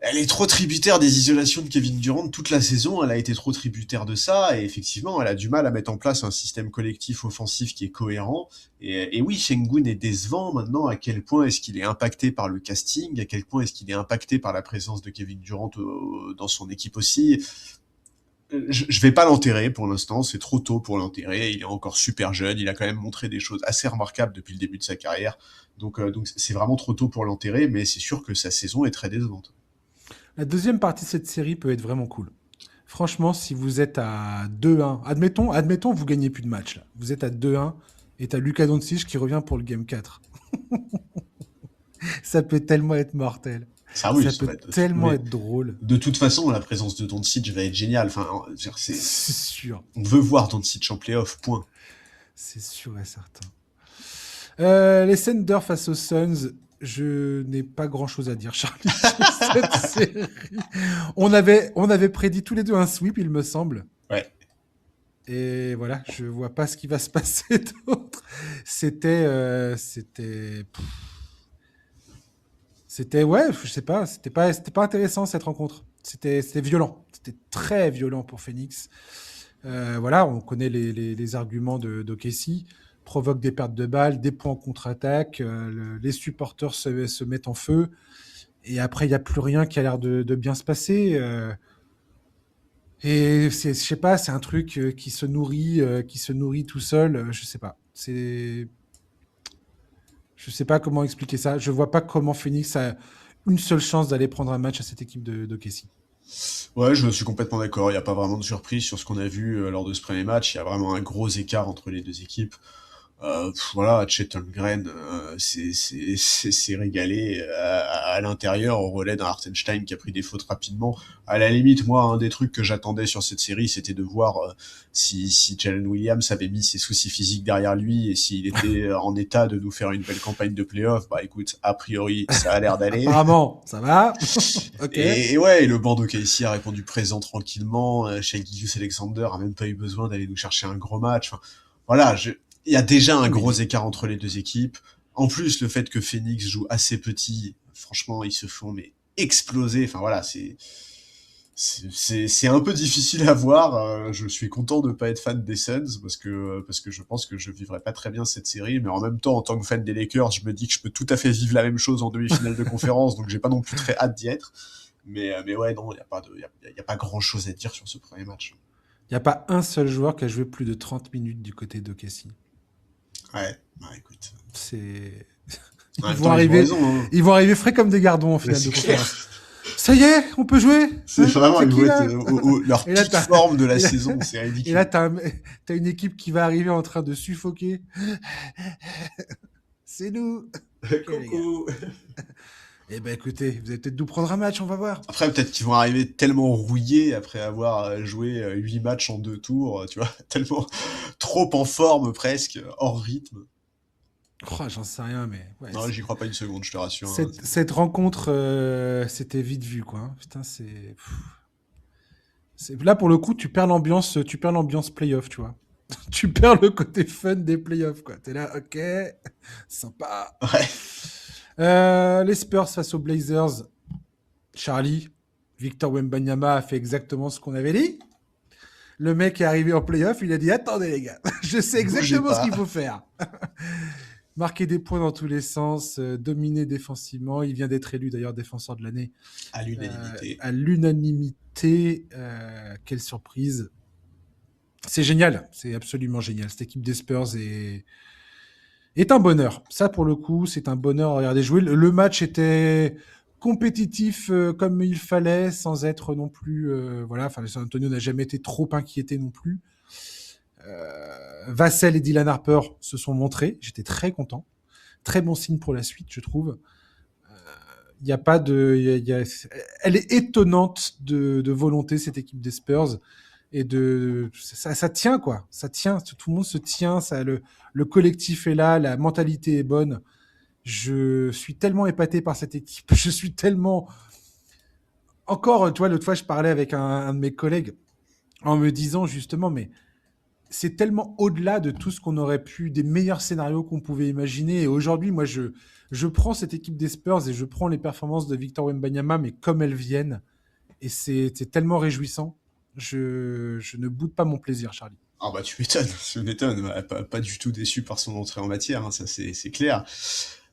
elle est trop tributaire des isolations de Kevin Durant toute la saison. Elle a été trop tributaire de ça, et effectivement, elle a du mal à mettre en place un système collectif offensif qui est cohérent. Et oui, Sengun est décevant maintenant. À quel point est-ce qu'il est impacté par le casting? À quel point est-ce qu'il est impacté par la présence de Kevin Durant dans son équipe aussi? Je vais pas l'enterrer pour l'instant, c'est trop tôt pour l'enterrer, il est encore super jeune, il a quand même montré des choses assez remarquables depuis le début de sa carrière, donc c'est vraiment trop tôt pour l'enterrer, mais c'est sûr que sa saison est très décevante. La deuxième partie de cette série peut être vraiment cool. Franchement, si vous êtes à 2-1, admettons, vous gagnez plus de match là. Vous êtes à 2-1 et t'as Luka Doncic qui revient pour le game 4. Ça peut tellement être mortel. Ça oui, Ça ça peut va être... tellement Mais être drôle. de toute façon, la présence de Doncic va être géniale, enfin, C'est sûr. on veut voir Doncic en playoff, point. C'est sûr et certain. Les Thunder face aux Suns, je n'ai pas grand-chose à dire, Charlie, sur cette série. On avait prédit tous les deux un sweep, il me semble. Ouais. Et voilà, je vois pas ce qui va se passer d'autre. C'était, ouais, je sais pas, c'était pas intéressant cette rencontre. C'était violent. C'était très violent pour Phoenix. Voilà, on connaît les arguments d'OKC. Provoque des pertes de balles, des points en contre-attaque, les supporters se mettent en feu. Et après, il n'y a plus rien qui a l'air de bien se passer. Et je sais pas, c'est un truc qui se nourrit tout seul. Je sais pas. Je sais pas comment expliquer ça. Je vois pas comment Phoenix a une seule chance d'aller prendre un match à cette équipe de Casey. Ouais, je suis complètement d'accord, il n'y a pas vraiment de surprise sur ce qu'on a vu lors de ce premier match, il y a vraiment un gros écart entre les deux équipes. Voilà, Chet Holmgren s'est régalé à l'intérieur au relais d'un Hartenstein qui a pris des fautes rapidement. À la limite, moi, un des trucs que j'attendais sur cette série, c'était de voir si Jalen Williams avait mis ses soucis physiques derrière lui et s'il était en état de nous faire une belle campagne de playoff. Bah écoute, a priori, ça a l'air d'aller. Apparemment, ça va. Ok. Et ouais, et le banc d'OKC a répondu présent tranquillement. Shai Gilgeous-Alexander a même pas eu besoin d'aller nous chercher un gros match. Enfin, voilà, il y a déjà un Non, mais gros écart entre les deux équipes. En plus, le fait que Phoenix joue assez petit, franchement, ils se font mais exploser. Enfin voilà, C'est un peu difficile à voir. Je suis content de pas être fan des Suns parce que je pense que je vivrais pas très bien cette série. Mais en même temps, en tant que fan des Lakers, je me dis que je peux tout à fait vivre la même chose en demi-finale de conférence. Donc j'ai pas non plus très hâte d'y être. Mais ouais, non, y a pas grand chose à dire sur ce premier match. Il n'y a pas un seul joueur qui a joué plus de 30 minutes du côté d'OKC. Ouais, écoute. C'est... En même temps, ils ont raison, hein. Ils vont arriver frais comme des gardons en finale de Clair. conférence. Ça y est, on peut jouer. C'est vraiment, C'est ils qui vont là être leur Et là, petite forme de la saison, c'est et ridicule. là t'as une équipe qui va arriver en train de suffoquer. C'est nous. Ok les gars. Coucou. Eh ben écoutez, vous allez peut-être nous prendre un match, on va voir. Après, peut-être qu'ils vont arriver tellement rouillés après avoir joué 8 matchs en 2 tours, tu vois, tellement trop en forme presque, hors rythme. Oh, j'en sais rien, mais ouais, Non, j'y crois pas une seconde, je te rassure. Hein. cette rencontre, c'était vite vu, quoi. Hein. Putain, là pour le coup, tu perds l'ambiance playoff, tu vois. Tu perds le côté fun des playoffs, quoi. T'es là, ok, sympa. Ouais. Les Spurs face aux Blazers. Charlie, Victor Wembanyama a fait exactement ce qu'on avait dit. Le mec est arrivé en playoff, il a dit attendez les gars, je sais exactement ce qu'il faut faire. Marquer des points dans tous les sens, dominer défensivement. Il vient d'être élu d'ailleurs défenseur de l'année. À l'unanimité. À l'unanimité. Quelle surprise. C'est génial, c'est absolument génial. Cette équipe des Spurs est un bonheur. Ça, pour le coup, c'est un bonheur à regarder jouer. Le match était compétitif comme il fallait, sans être non plus... voilà, enfin, San Antonio n'a jamais été trop inquiété non plus. Vassell et Dylan Harper se sont montrés. J'étais très content. Très bon signe pour la suite, je trouve. Il y a pas de... Elle est étonnante de volonté, cette équipe des Spurs. Et ça tient, quoi. Ça tient. Tout le monde se tient. Le collectif est là. La mentalité est bonne. Je suis tellement épaté par cette équipe. Je suis tellement... Encore, tu vois, l'autre fois, je parlais avec un de mes collègues en me disant justement, mais c'est tellement au-delà de tout ce qu'on aurait pu, des meilleurs scénarios qu'on pouvait imaginer. Et aujourd'hui, moi, je prends cette équipe des Spurs et je prends les performances de Victor Wembanyama, mais comme elles viennent. Et c'est tellement réjouissant. Je ne boude pas mon plaisir, Charlie. Ah bah tu m'étonnes, ouais, pas du tout déçu par son entrée en matière, hein, ça c'est clair.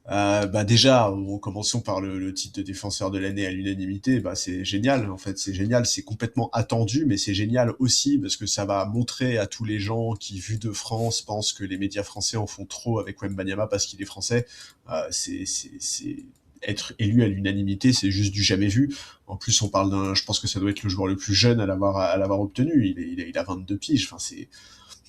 Bah déjà, commençons par le titre de défenseur de l'année à l'unanimité, bah c'est génial en fait, c'est génial, c'est complètement attendu, mais c'est génial aussi parce que ça va montrer à tous les gens qui, vu de France, pensent que les médias français en font trop avec Wembanyama parce qu'il est français. C'est être élu à l'unanimité, c'est juste du jamais vu. En plus, on parle je pense que ça doit être le joueur le plus jeune à l'avoir obtenu. Il a 22 piges. Enfin,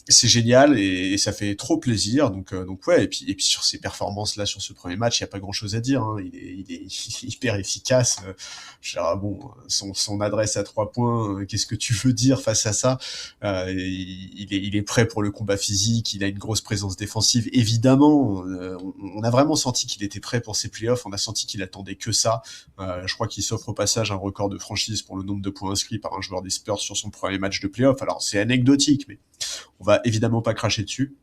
c'est génial et ça fait trop plaisir. Donc ouais. Et puis sur ses performances là, sur ce premier match, il y a pas grand chose à dire. Hein. Il est hyper efficace. Bon, son adresse à 3 points. Qu'est-ce que tu veux dire face à ça il est prêt pour le combat physique. Il a une grosse présence défensive. Évidemment, on a vraiment senti qu'il était prêt pour ses playoffs. On a senti qu'il attendait que ça. Je crois qu'il s'offre au passage un record de franchise pour le nombre de points inscrits par un joueur des Spurs sur son premier match de playoff. Alors c'est anecdotique, mais on va évidemment pas cracher dessus.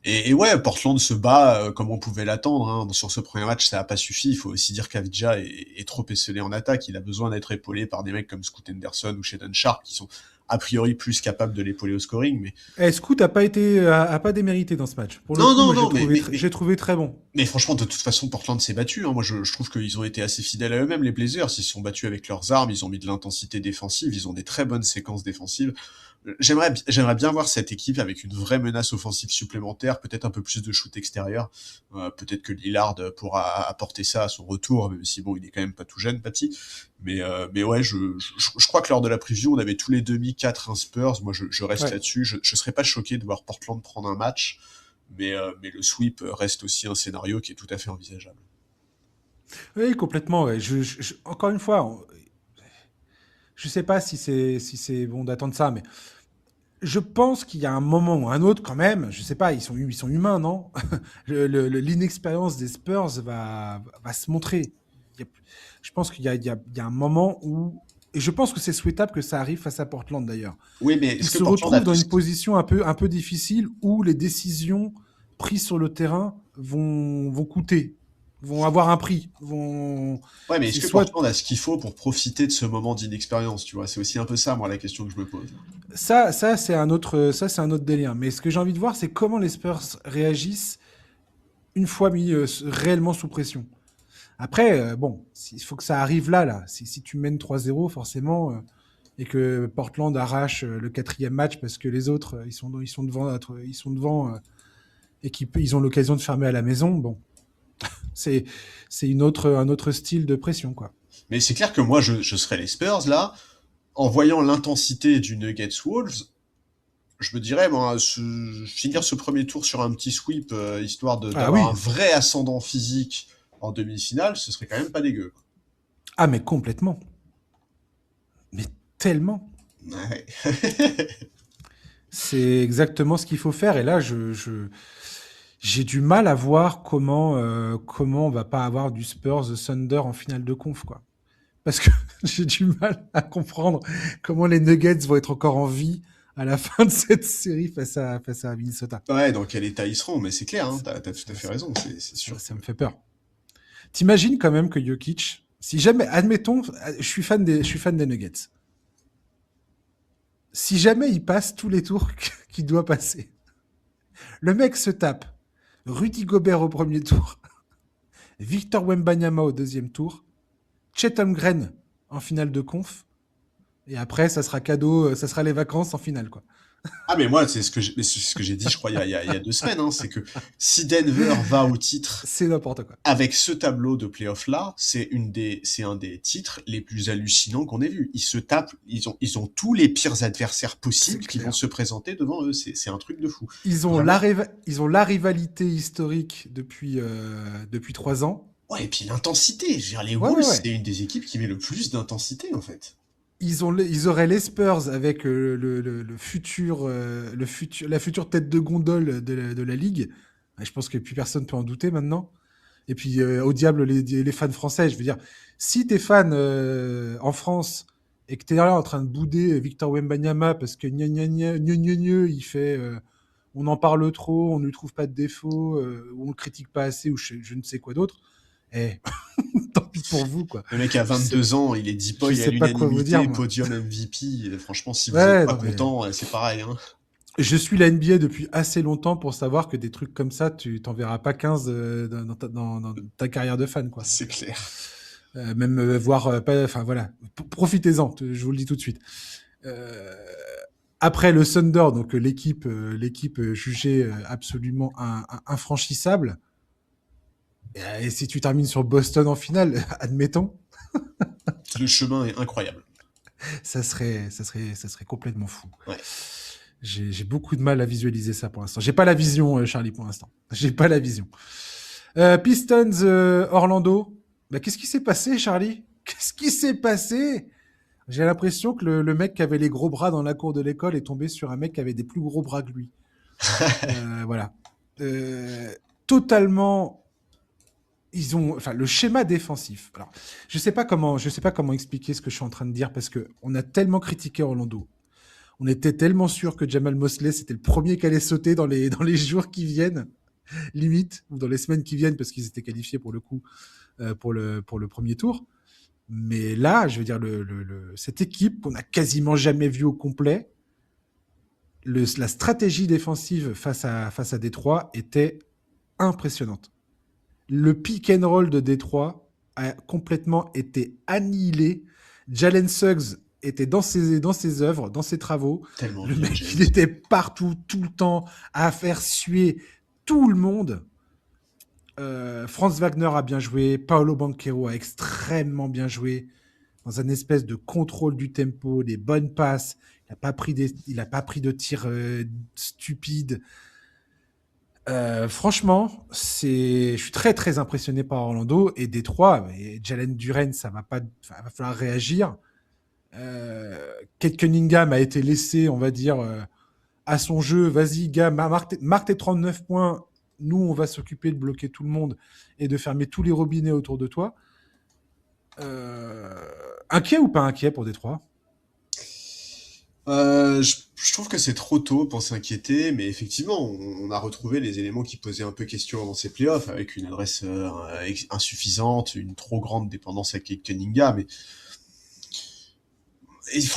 Et ouais, Portland se bat comme on pouvait l'attendre. Hein. Sur ce premier match, ça n'a pas suffi. Il faut aussi dire qu'Avdija est trop esselé en attaque. Il a besoin d'être épaulé par des mecs comme Scoot Henderson ou Shaedon Sharp qui sont a priori plus capables de l'épauler au scoring. Mais Scoot a pas démérité dans ce match. Pour le coup, j'ai trouvé très bon. Mais franchement, de toute façon, Portland s'est battu. Hein. Moi, je trouve qu'ils ont été assez fidèles à eux-mêmes, les Blazers. Ils se sont battus avec leurs armes, ils ont mis de l'intensité défensive, ils ont des très bonnes séquences défensives. J'aimerais bien voir cette équipe avec une vraie menace offensive supplémentaire, peut-être un peu plus de shoot extérieur. Peut-être que Lillard pourra apporter ça à son retour, même si bon, il est quand même pas tout jeune, Patty. Mais ouais, je crois que lors de la preview, on avait tous les demi 4 Spurs. Moi, je reste là-dessus. Je serais pas choqué de voir Portland prendre un match. Mais le sweep reste aussi un scénario qui est tout à fait envisageable. Oui, complètement. Ouais. Encore une fois, je sais pas si c'est bon d'attendre ça, mais je pense qu'il y a un moment ou un autre quand même. Je sais pas, ils sont humains, non? L'inexpérience des Spurs va se montrer. Je pense qu'il y a un moment où, et je pense que c'est souhaitable que ça arrive face à Portland d'ailleurs. Oui, mais Ils se retrouvent dans une position un peu difficile où les décisions prises sur le terrain vont coûter. vont avoir un prix. Vont... Ouais, mais C'est est-ce que soit Portland a ce qu'il faut pour profiter de ce moment d'inexpérience, tu vois? C'est aussi un peu ça, moi, la question que je me pose. c'est un autre délire. Mais ce que j'ai envie de voir, c'est comment les Spurs réagissent une fois mis réellement sous pression. Après, bon, il faut que ça arrive là. Si tu mènes 3-0, forcément, et que Portland arrache le quatrième match parce que les autres, ils sont devant et ils ont l'occasion de fermer à la maison, bon, c'est, un autre style de pression, quoi. Mais c'est clair que moi, je serais les Spurs, là, en voyant l'intensité du Nuggets Wolves, je me dirais, moi, finir ce premier tour sur un petit sweep, histoire Ah d'avoir un oui, vrai ascendant physique en demi-finale, ce serait quand même pas dégueu. ah mais complètement, mais tellement. Ouais. C'est exactement ce qu'il faut faire. Et là, j'ai du mal à voir comment on va pas avoir du Spurs Thunder en finale de conf, quoi. Parce que j'ai du mal à comprendre comment les Nuggets vont être encore en vie à la fin de cette série face à Minnesota. Ouais, dans quel état ils seront, mais c'est clair, hein, Ça, t'as tout à fait raison, c'est sûr que... ça me fait peur. T'imagines quand même que Jokic, si jamais, admettons, je suis fan des Nuggets. Si jamais il passe tous les tours qu'il doit passer, le mec se tape Rudy Gobert au premier tour, Victor Wembanyama au deuxième tour, Chet Holmgren en finale de conf, et après, ça sera cadeau, ça sera les vacances en finale, quoi. Ah, mais moi, mais c'est ce que j'ai dit, je crois, il y a 2 semaines, hein, c'est que si Denver va au titre C'est n'importe quoi. avec ce tableau de playoff là, c'est un des titres les plus hallucinants qu'on ait vu. Ils se tapent, ils ont tous les pires adversaires C'est possibles qui vont clair. se présenter devant eux. C'est un truc de fou. La Vraiment. ils ont la rivalité historique depuis 3 ans. Ouais, et puis l'intensité. Je veux dire, les Ouais, Wolves, ouais, ouais. c'est une des équipes qui met le plus d'intensité, en fait. Ils auraient les Spurs avec la future tête de gondole de la ligue. Je pense que plus personne peut en douter maintenant. Et puis, au diable, les fans français. Je veux dire, si t'es fan en France et que t'es là en train de bouder Victor Wembanyama parce que il fait on en parle trop, on ne lui trouve pas de défaut, ou on le critique pas assez, ou je ne sais quoi d'autre, eh, tant pis pour vous, quoi. Le mec a Je sais, 22 ans, il est je deep-boy à sais pas quoi vous dire, l'unanimité, moi. podium MVP. Franchement, si vous êtes Ouais, pas non, mais content, c'est pareil, hein. je suis la NBA depuis assez longtemps pour savoir que des trucs comme ça, tu t'en verras pas 15 dans ta carrière de fan, quoi. C'est Donc, clair. même voir, enfin voilà, profitez-en, je vous le dis tout de suite. Euh, Après le Thunder, donc l'équipe jugée absolument infranchissable. Et si tu termines sur Boston en finale, admettons, Le chemin est incroyable. ça serait complètement fou. Ouais. J'ai beaucoup de mal à visualiser ça pour l'instant. J'ai pas la vision, Charlie, pour l'instant. J'ai pas la vision. Pistons, Orlando. Bah, qu'est-ce qui s'est passé, Charlie? Qu'est-ce qui s'est passé? J'ai l'impression que le mec qui avait les gros bras dans la cour de l'école est tombé sur un mec qui avait des plus gros bras que lui. Voilà. Euh, Totalement. Enfin, le schéma défensif. Alors, je sais pas comment expliquer ce que je suis en train de dire parce que on a tellement critiqué Orlando. On était tellement sûr que Jamal Mosley c'était le premier qui allait sauter dans les jours qui viennent, limite, ou dans les semaines qui viennent parce qu'ils étaient qualifiés pour le coup pour le premier tour. Mais là, je veux dire, cette équipe qu'on a quasiment jamais vue au complet, la stratégie défensive face à Détroit était impressionnante. Le pick and roll de Détroit a complètement été annihilé. Jalen Suggs était dans ses œuvres, dans ses travaux. Tellement Le bien, mec, James. il était partout, tout le temps, à faire suer tout le monde. Franz Wagner a bien joué. Paolo Banchero a extrêmement bien joué. Dans un espèce de contrôle du tempo, des bonnes passes. Il n'a pas pris de tirs stupides. Franchement, je suis très très impressionné par Orlando et Détroit. Et Jalen Duren, ça va pas, enfin, va falloir réagir. Kate Cunningham a été laissé, on va dire, à son jeu. Vas-y, gars, marque tes 39 points. Nous, on va s'occuper de bloquer tout le monde et de fermer tous les robinets autour de toi. Inquiet ou pas inquiet pour Détroit? Je trouve que c'est trop tôt pour s'inquiéter, mais effectivement, on a retrouvé les éléments qui posaient un peu question dans ces playoffs, avec une adresse insuffisante, une trop grande dépendance à Kate Cunningham.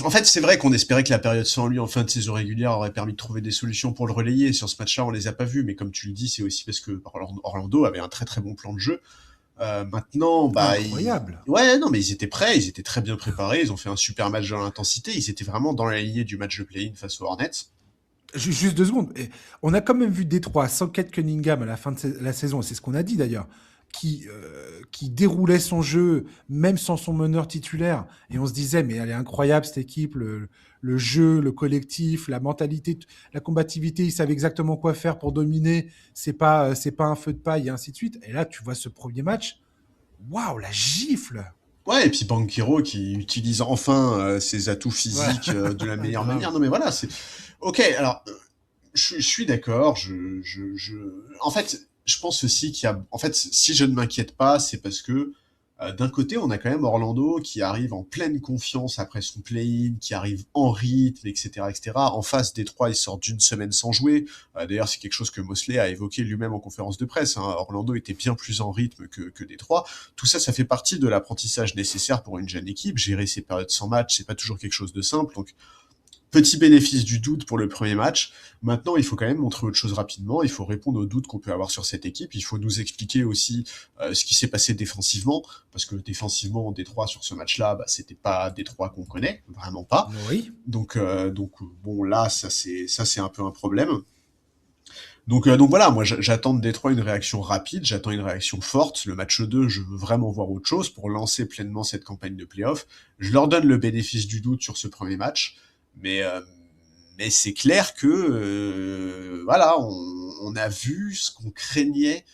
En fait, c'est vrai qu'on espérait que la période sans lui en fin de saison régulière aurait permis de trouver des solutions pour le relayer. Sur ce match-là, on les a pas vus, mais comme tu le dis, c'est aussi parce que Orlando avait un très très bon plan de jeu. Maintenant, Incroyable. ouais, non, mais ils étaient prêts, ils étaient très bien préparés, ils ont fait un super match dans l'intensité, ils étaient vraiment dans la lignée du match de play-in face aux Hornets. Juste 2 secondes. On a quand même vu Détroit sans Kate Cunningham à la fin de la saison, c'est ce qu'on a dit d'ailleurs, qui déroulait son jeu même sans son meneur titulaire. Et on se disait, mais elle est incroyable cette équipe, le jeu, le collectif, la mentalité, la combativité, ils savent exactement quoi faire pour dominer. C'est pas un feu de paille et ainsi de suite. Et là, tu vois ce premier match, waouh, la gifle. Ouais, et puis Banchero qui utilise enfin ses atouts Ouais, physiques de la meilleure grave. manière. Non mais voilà, c'est... Ok, alors, je suis d'accord, En fait, je pense aussi qu'il y a... En fait, si je ne m'inquiète pas, c'est parce que d'un côté, on a quand même Orlando qui arrive en pleine confiance après son play-in, qui arrive en rythme, etc., etc. En face, Détroit, ils sortent d'une semaine sans jouer. D'ailleurs, c'est quelque chose que Mosley a évoqué lui-même en conférence de presse. Hein. Orlando était bien plus en rythme que Détroit. Tout ça, ça fait partie de l'apprentissage nécessaire pour une jeune équipe. Gérer ces périodes sans match, c'est pas toujours quelque chose de simple. Donc, petit bénéfice du doute pour le premier match. Maintenant, il faut quand même montrer autre chose rapidement. Il faut répondre aux doutes qu'on peut avoir sur cette équipe. Il faut nous expliquer aussi ce qui s'est passé défensivement, parce que défensivement, Détroit sur ce match-là, c'était pas Détroit qu'on connaît, vraiment pas. Oui. Donc bon, là, ça c'est un peu un problème. Donc voilà, moi j'attends de Détroit une réaction rapide, j'attends une réaction forte. Le match 2, je veux vraiment voir autre chose pour lancer pleinement cette campagne de playoff. Je leur donne le bénéfice du doute sur ce premier match, mais, euh, mais c'est clair que voilà, on a vu ce qu'on craignait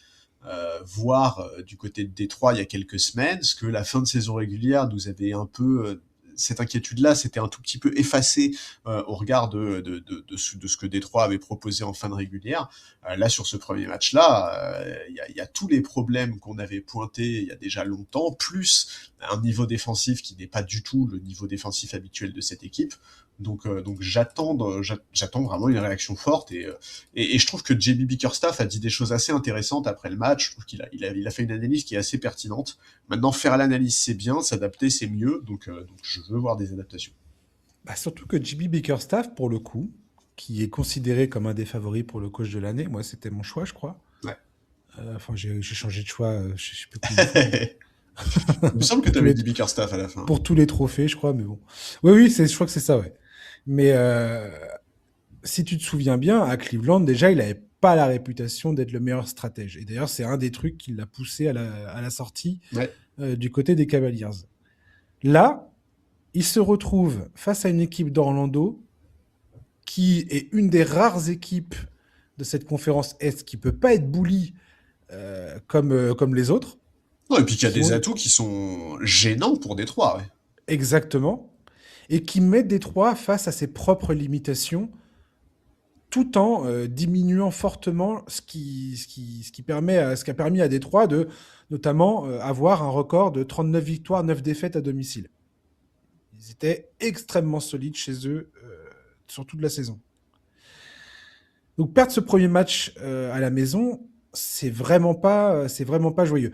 voir du côté de Détroit il y a quelques semaines, ce que la fin de saison régulière nous avait un peu cette inquiétude-là s'était un tout petit peu effacée au regard de ce que Détroit avait proposé en fin de régulière. Là, sur ce premier match-là, il y a tous les problèmes qu'on avait pointés il y a déjà longtemps, plus un niveau défensif qui n'est pas du tout le niveau défensif habituel de cette équipe. Donc j'attends vraiment une réaction forte et je trouve que JB Bickerstaff a dit des choses assez intéressantes après le match. Je trouve qu'il a fait une analyse qui est assez pertinente. Maintenant, faire l'analyse, c'est bien, s'adapter, c'est mieux. Donc je veux voir des adaptations. Bah, surtout que JB Bickerstaff, pour le coup, qui est considéré comme un des favoris pour le coach de l'année, moi c'était mon choix, je crois. Ouais. Enfin, j'ai changé de choix, je sais plus combien de fois, mais Il me semble que pour tu tous avais les, dit Bickerstaff à la fin. pour tous les trophées, je crois, mais bon. Oui, oui, je crois que c'est ça, ouais. Mais si tu te souviens bien, à Cleveland, déjà, il n'avait pas la réputation d'être le meilleur stratège. Et d'ailleurs, c'est un des trucs qui l'a poussé à la sortie Ouais. du côté des Cavaliers. Là, il se retrouve face à une équipe d'Orlando qui est une des rares équipes de cette conférence Est qui peut pas être bully comme les autres, Non, et puis qu'il y a qui des ont atouts qui sont gênants pour Détroit. Ouais. exactement, et qui met Détroit face à ses propres limitations, tout en diminuant fortement ce qui a permis à Détroit de notamment avoir un record de 39 victoires, 9 défaites à domicile. Ils étaient extrêmement solides chez eux sur toute la saison. Donc perdre ce premier match à la maison, c'est vraiment pas joyeux.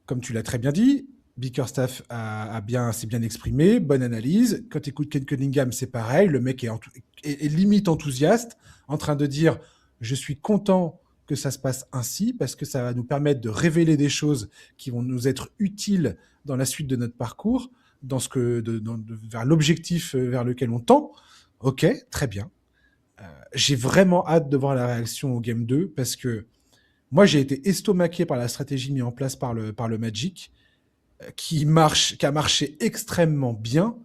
Comme tu l'as très bien dit, Bickerstaff s'est bien exprimé, bonne analyse. Quand tu écoutes Ken Cunningham, c'est pareil. Le mec est limite enthousiaste, en train de dire je suis content que ça se passe ainsi parce que ça va nous permettre de révéler des choses qui vont nous être utiles dans la suite de notre parcours, vers l'objectif vers lequel on tend. Ok, très bien. J'ai vraiment hâte de voir la réaction au Game 2 parce que moi, j'ai été estomaqué par la stratégie mise en place par le Magic qui a marché extrêmement bien.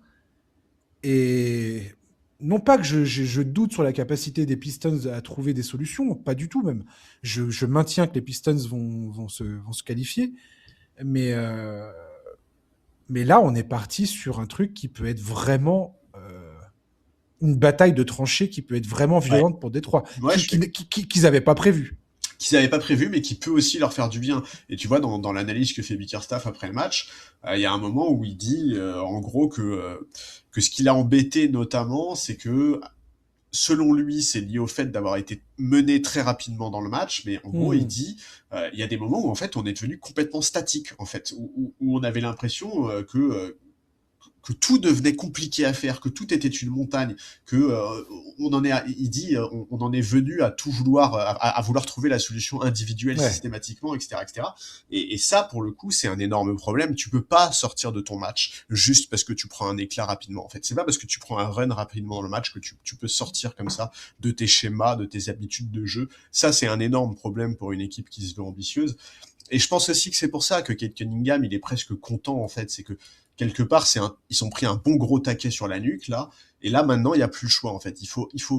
Et non pas que je doute sur la capacité des Pistons à trouver des solutions, pas du tout même. Je maintiens que les Pistons vont se qualifier. Mais, mais là, on est parti sur un truc qui peut être vraiment une bataille de tranchées qui peut être vraiment Ouais. violente pour Détroit, Ouais, qu'ils n'avaient pas prévu. qu'ils n'avaient pas prévu, mais qui peut aussi leur faire du bien. Et tu vois, dans l'analyse que fait Bickerstaff après le match, il y a un moment où il dit, en gros, que ce qui l'a embêté notamment, c'est que selon lui, c'est lié au fait d'avoir été mené très rapidement dans le match, mais en gros, il Hmm. dit, il y a des moments où en fait, on est devenu complètement statique, en fait, où on avait l'impression que tout devenait compliqué à faire, que tout était une montagne, que on en est, il dit, on en est venu à tout vouloir, à vouloir trouver la solution individuelle Ouais. systématiquement, etc., etc. Et ça, pour le coup, c'est un énorme problème. Tu peux pas sortir de ton match juste parce que tu prends un éclat rapidement. En fait, c'est pas parce que tu prends un run rapidement dans le match que tu peux sortir comme ça de tes schémas, de tes habitudes de jeu. Ça, c'est un énorme problème pour une équipe qui se veut ambitieuse. Et je pense aussi que c'est pour ça que Kate Cunningham, il est presque content, en fait. C'est que, quelque part, ils ont pris un bon gros taquet sur la nuque, là. Et là, maintenant, il n'y a plus le choix, en fait.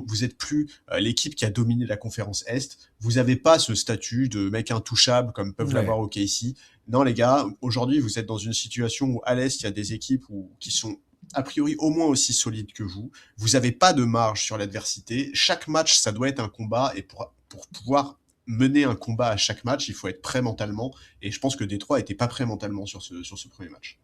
Vous êtes plus l'équipe qui a dominé la conférence Est. Vous avez pas ce statut de mec intouchable comme peuvent Ouais. l'avoir au KC. Non, les gars, aujourd'hui, vous êtes dans une situation où à l'Est, il y a des équipes qui sont a priori au moins aussi solides que vous. Vous n'avez pas de marge sur l'adversité. Chaque match, ça doit être un combat. Et pour pouvoir mener un combat à chaque match, il faut être prêt mentalement. Et je pense que Détroit était pas prêt mentalement sur ce premier match.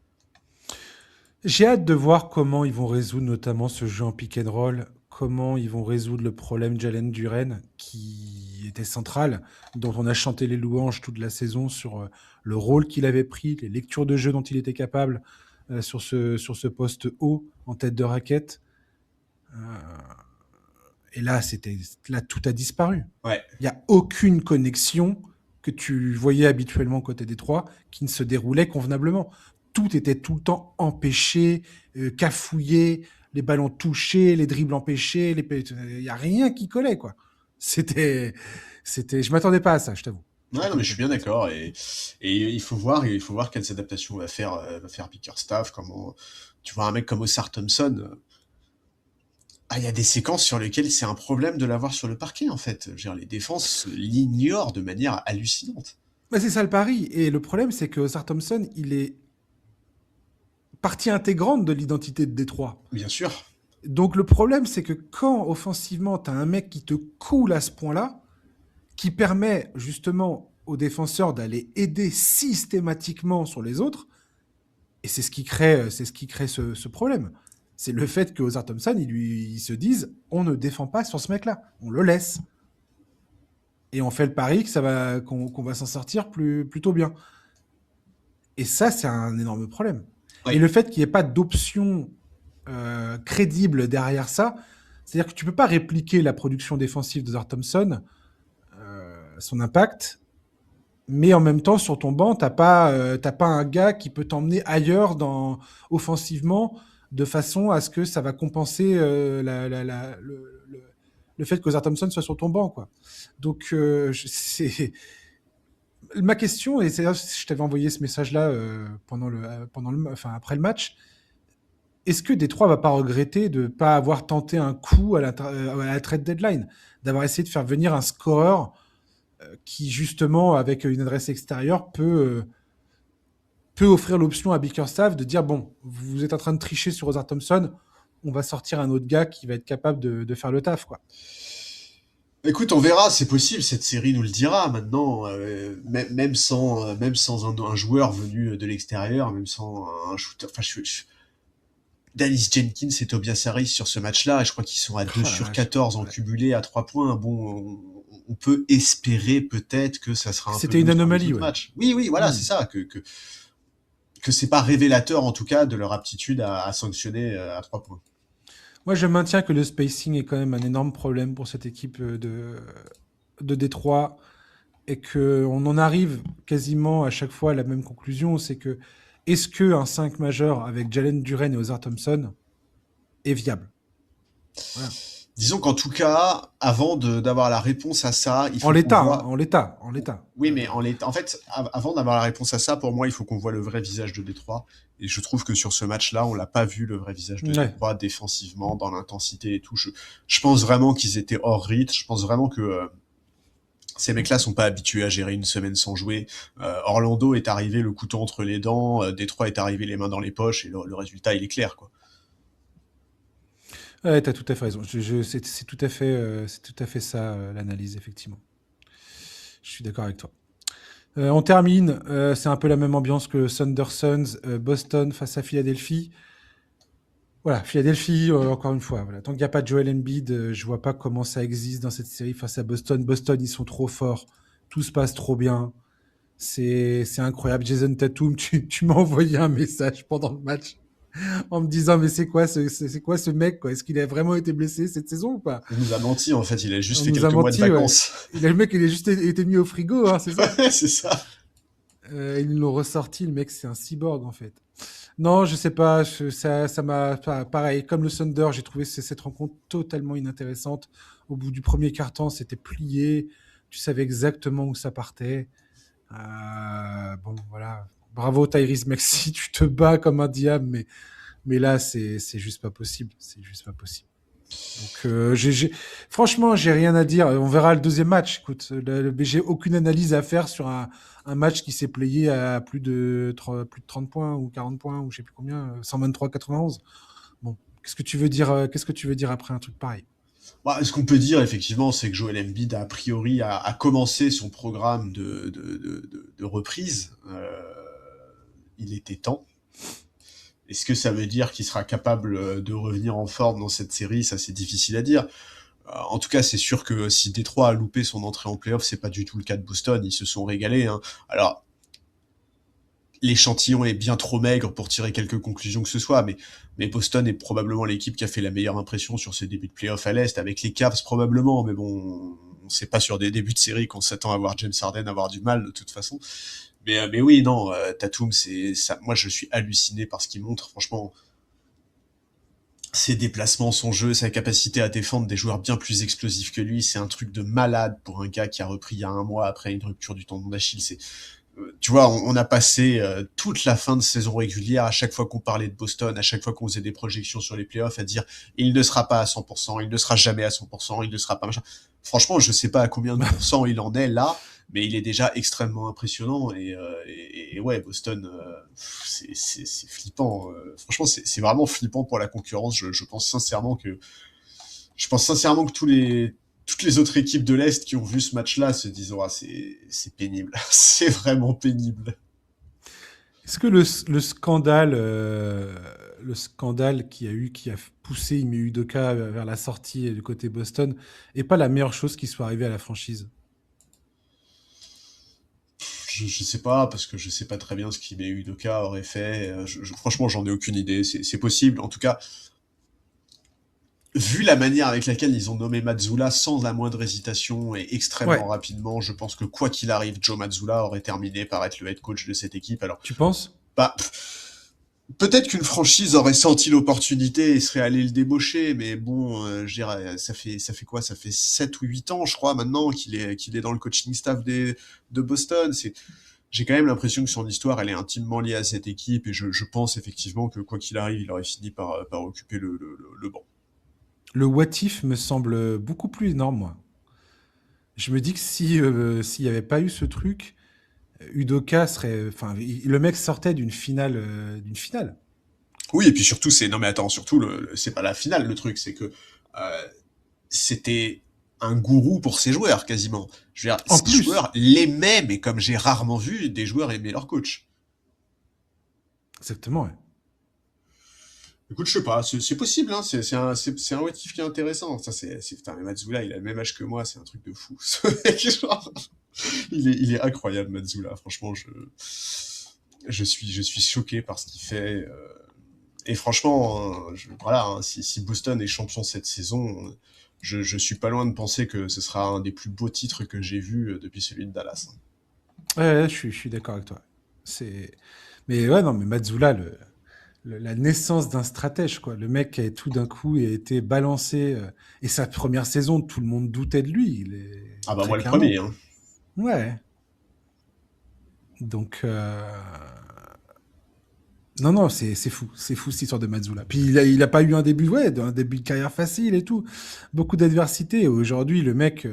J'ai hâte de voir comment ils vont résoudre notamment ce jeu en pick and roll, comment ils vont résoudre le problème Jalen Duren qui était central, dont on a chanté les louanges toute la saison sur le rôle qu'il avait pris, les lectures de jeu dont il était capable sur ce poste haut en tête de raquette. Euh, et là, tout a disparu. Ouais. Il n'y a aucune connexion que tu voyais habituellement côté Détroit qui ne se déroulait convenablement. Tout était tout le temps empêché, cafouillé, les ballons touchés, les dribbles empêchés, il n'y a rien qui collait, quoi. C'était, je m'attendais pas à ça, je t'avoue. Je Ouais, non, mais m'attendais je pas suis du bien tout à ça. d'accord. Et il faut voir quelles adaptations va faire Bickerstaff. Comment, tu vois, un mec comme Osar Thompson, il y a des séquences sur lesquelles c'est un problème de l'avoir sur le parquet, en fait. Je veux dire, les défenses l'ignorent de manière hallucinante. Mais c'est ça le pari. Et le problème, c'est que Osar Thompson, il est partie intégrante de l'identité de Détroit. Bien sûr. Donc le problème, c'est que quand offensivement, tu as un mec qui te coule à ce point-là, qui permet justement aux défenseurs d'aller aider systématiquement sur les autres, et c'est ce qui crée ce problème. C'est le fait que Ozar Thompson, ils se disent, on ne défend pas sur ce mec-là, on le laisse. Et on fait le pari que qu'on va s'en sortir plutôt bien. Et ça, c'est un énorme problème. Et Oui. le fait qu'il n'y ait pas d'option crédible derrière ça, c'est-à-dire que tu ne peux pas répliquer la production défensive de Ozar Thompson, son impact, mais en même temps, sur ton banc, t'as pas un gars qui peut t'emmener ailleurs offensivement de façon à ce que ça va compenser le fait que Ozar Thompson soit sur ton banc, quoi. Donc, c'est ma question, et c'est je t'avais envoyé ce message-là enfin, après le match. Est-ce que Détroit va pas regretter de ne pas avoir tenté un coup à la trade deadline, d'avoir essayé de faire venir un scoreur qui justement, avec une adresse extérieure, peut offrir l'option à Bickerstaff de dire bon, vous êtes en train de tricher sur Ozar Thompson, on va sortir un autre gars qui va être capable de faire le taf, quoi. Écoute, on verra, c'est possible, cette série nous le dira maintenant, même sans un joueur venu de l'extérieur, même sans un shooter. Enfin, Dallas Jenkins et Tobias Harris sur ce match-là, je crois qu'ils sont à 2 Oh la sur vache. 14 en Ouais. cumulé à 3 points. Bon, on peut espérer peut-être que ça sera un peu C'était une mieux sur les anomalie, autres ouais. matchs. Oui, oui, voilà, Hmm. c'est ça, que c'est pas révélateur en tout cas de leur aptitude à sanctionner à 3 points. Moi, je maintiens que le spacing est quand même un énorme problème pour cette équipe de Détroit et qu'on en arrive quasiment à chaque fois à la même conclusion, c'est que est-ce qu'un 5 majeur avec Jalen Duren et Ozar Thompson est viable? Voilà. Disons qu'en tout cas, d'avoir la réponse à ça, il En faut qu'on l'état, hein, voit. en l'état. Oui, mais en fait, avant d'avoir la réponse à ça, pour moi, il faut qu'on voit le vrai visage de Détroit. Et je trouve que sur ce match-là, on l'a pas vu le vrai visage de Ouais. Détroit défensivement, dans l'intensité et tout. Je pense vraiment qu'ils étaient hors rythme. Je pense vraiment que ces mecs-là sont pas habitués à gérer une semaine sans jouer. Orlando est arrivé le couteau entre les dents, Détroit est arrivé les mains dans les poches, et le résultat, il est clair, quoi. Ouais, t'as tout à fait raison. C'est tout à fait ça, l'analyse, effectivement. Je suis d'accord avec toi. On termine. C'est un peu la même ambiance que Thunder Suns, Boston face à Philadelphie. Voilà, Philadelphie, encore une fois. Voilà. Tant qu'il n'y a pas de Joel Embiid, je vois pas comment ça existe dans cette série face à Boston. Boston, ils sont trop forts. Tout se passe trop bien. C'est incroyable. Jason Tatum, tu m'as envoyé un message pendant le match en me disant mais c'est quoi ce mec quoi. Est-ce qu'il a vraiment été blessé cette saison ou pas? Il nous a menti, en fait, il a juste On fait nous a quelques mois de menti, ouais. vacances. Le mec, il a juste été mis au frigo, hein, c'est ça? Ouais, c'est ça. Ils l'ont ressorti, le mec, c'est un cyborg en fait. Non, je sais pas, ça m'a pareil, comme le Thunder, j'ai trouvé cette rencontre totalement inintéressante. Au bout du premier quart-temps, c'était plié, tu savais exactement où ça partait. Bon, voilà. Bravo Tyrese Maxey, tu te bats comme un diable, mais là, c'est juste pas possible. C'est juste pas possible. Donc, franchement, j'ai rien à dire. On verra le deuxième match. Écoute, j'ai aucune analyse à faire sur un match qui s'est playé à plus de 30 points ou 40 points ou je sais plus combien, 123-91. Bon, qu'est-ce que tu veux dire après un truc pareil? Bah, ce qu'on peut dire, effectivement, c'est que Joel Embiid, a priori, a commencé son programme de reprise. Il était temps. Est-ce que ça veut dire qu'il sera capable de revenir en forme dans cette série? Ça, c'est difficile à dire. En tout cas, c'est sûr que si Détroit a loupé son entrée en playoff, c'est pas du tout le cas de Boston. Ils se sont régalés, hein. Alors, l'échantillon est bien trop maigre pour tirer quelques conclusions que ce soit, mais Boston est probablement l'équipe qui a fait la meilleure impression sur ses débuts de playoff à l'Est, avec les Cavs probablement, mais bon, on sait pas sur des débuts de série qu'on s'attend à voir James Harden avoir du mal de toute façon. Mais oui, non, Tatum, c'est ça. Moi, je suis halluciné par ce qu'il montre. Franchement, ses déplacements, son jeu, sa capacité à défendre des joueurs bien plus explosifs que lui, c'est un truc de malade pour un gars qui a repris il y a un mois après une rupture du tendon d'Achille. Tu vois, on a passé toute la fin de saison régulière, à chaque fois qu'on parlait de Boston, à chaque fois qu'on faisait des projections sur les playoffs, à dire il ne sera pas à 100%, il ne sera jamais à 100%, il ne sera pas machin. Franchement, je sais pas à combien de pourcents il en est là, mais il est déjà extrêmement impressionnant. Et ouais, Boston, c'est flippant. Franchement, c'est vraiment flippant pour la concurrence. Je pense sincèrement que toutes les autres équipes de l'Est qui ont vu ce match-là se disent oh, c'est pénible, c'est vraiment pénible. Est-ce que le scandale qui a poussé Ime Udoka vers la sortie du côté Boston, est pas la meilleure chose qui soit arrivée à la franchise? Je sais pas, parce que je sais pas très bien ce qu'Ime Udoka aurait fait. Franchement, j'en ai aucune idée. C'est possible. En tout cas, vu la manière avec laquelle ils ont nommé Mazzulla sans la moindre hésitation et Ouais, extrêmement rapidement, je pense que quoi qu'il arrive, Joe Mazzulla aurait terminé par être le head coach de cette équipe. Alors, tu penses? bah, peut-être qu'une franchise aurait senti l'opportunité et serait allée le débaucher, mais bon, je dirais, ça fait quoi? Ça fait 7 ou 8 ans, je crois, maintenant, qu'il est dans le coaching staff de Boston. J'ai quand même l'impression que son histoire, elle est intimement liée à cette équipe, et je pense effectivement que quoi qu'il arrive, il aurait fini par occuper le banc. Le what if me semble beaucoup plus énorme, moi. Je me dis que si s'il n'y avait pas eu ce truc, Udoka serait, enfin, le mec sortait d'une finale. Oui, et puis surtout, non mais attends, surtout, c'est pas la finale, le truc, c'est que c'était un gourou pour ses joueurs, quasiment. Je veux dire, En ses plus, joueurs l'aimaient, mais comme j'ai rarement vu des joueurs aimer leur coach. exactement. Ouais. Écoute, je sais pas, c'est possible, hein, c'est un motif qui est intéressant. Ça, putain, mais Matsula, il a le même âge que moi, c'est un truc de fou. Ce mec, genre, il est incroyable, Matsula. Franchement, je suis choqué par ce qu'il fait. Et franchement, voilà, hein, si Boston est champion cette saison, je suis pas loin de penser que ce sera un des plus beaux titres que j'ai vu depuis celui de Dallas. Ouais, je suis d'accord avec toi. C'est, mais ouais, non, mais Mazzula, la naissance d'un stratège, quoi. Le mec qui a tout d'un coup été balancé, et sa première saison, tout le monde doutait de lui, Ah bah très moi le clairement. premier, hein. Ouais. Donc, non, non, c'est fou cette histoire de Mazzula. Puis il a pas eu un début de carrière facile et tout, beaucoup d'adversité. Et aujourd'hui, le mec,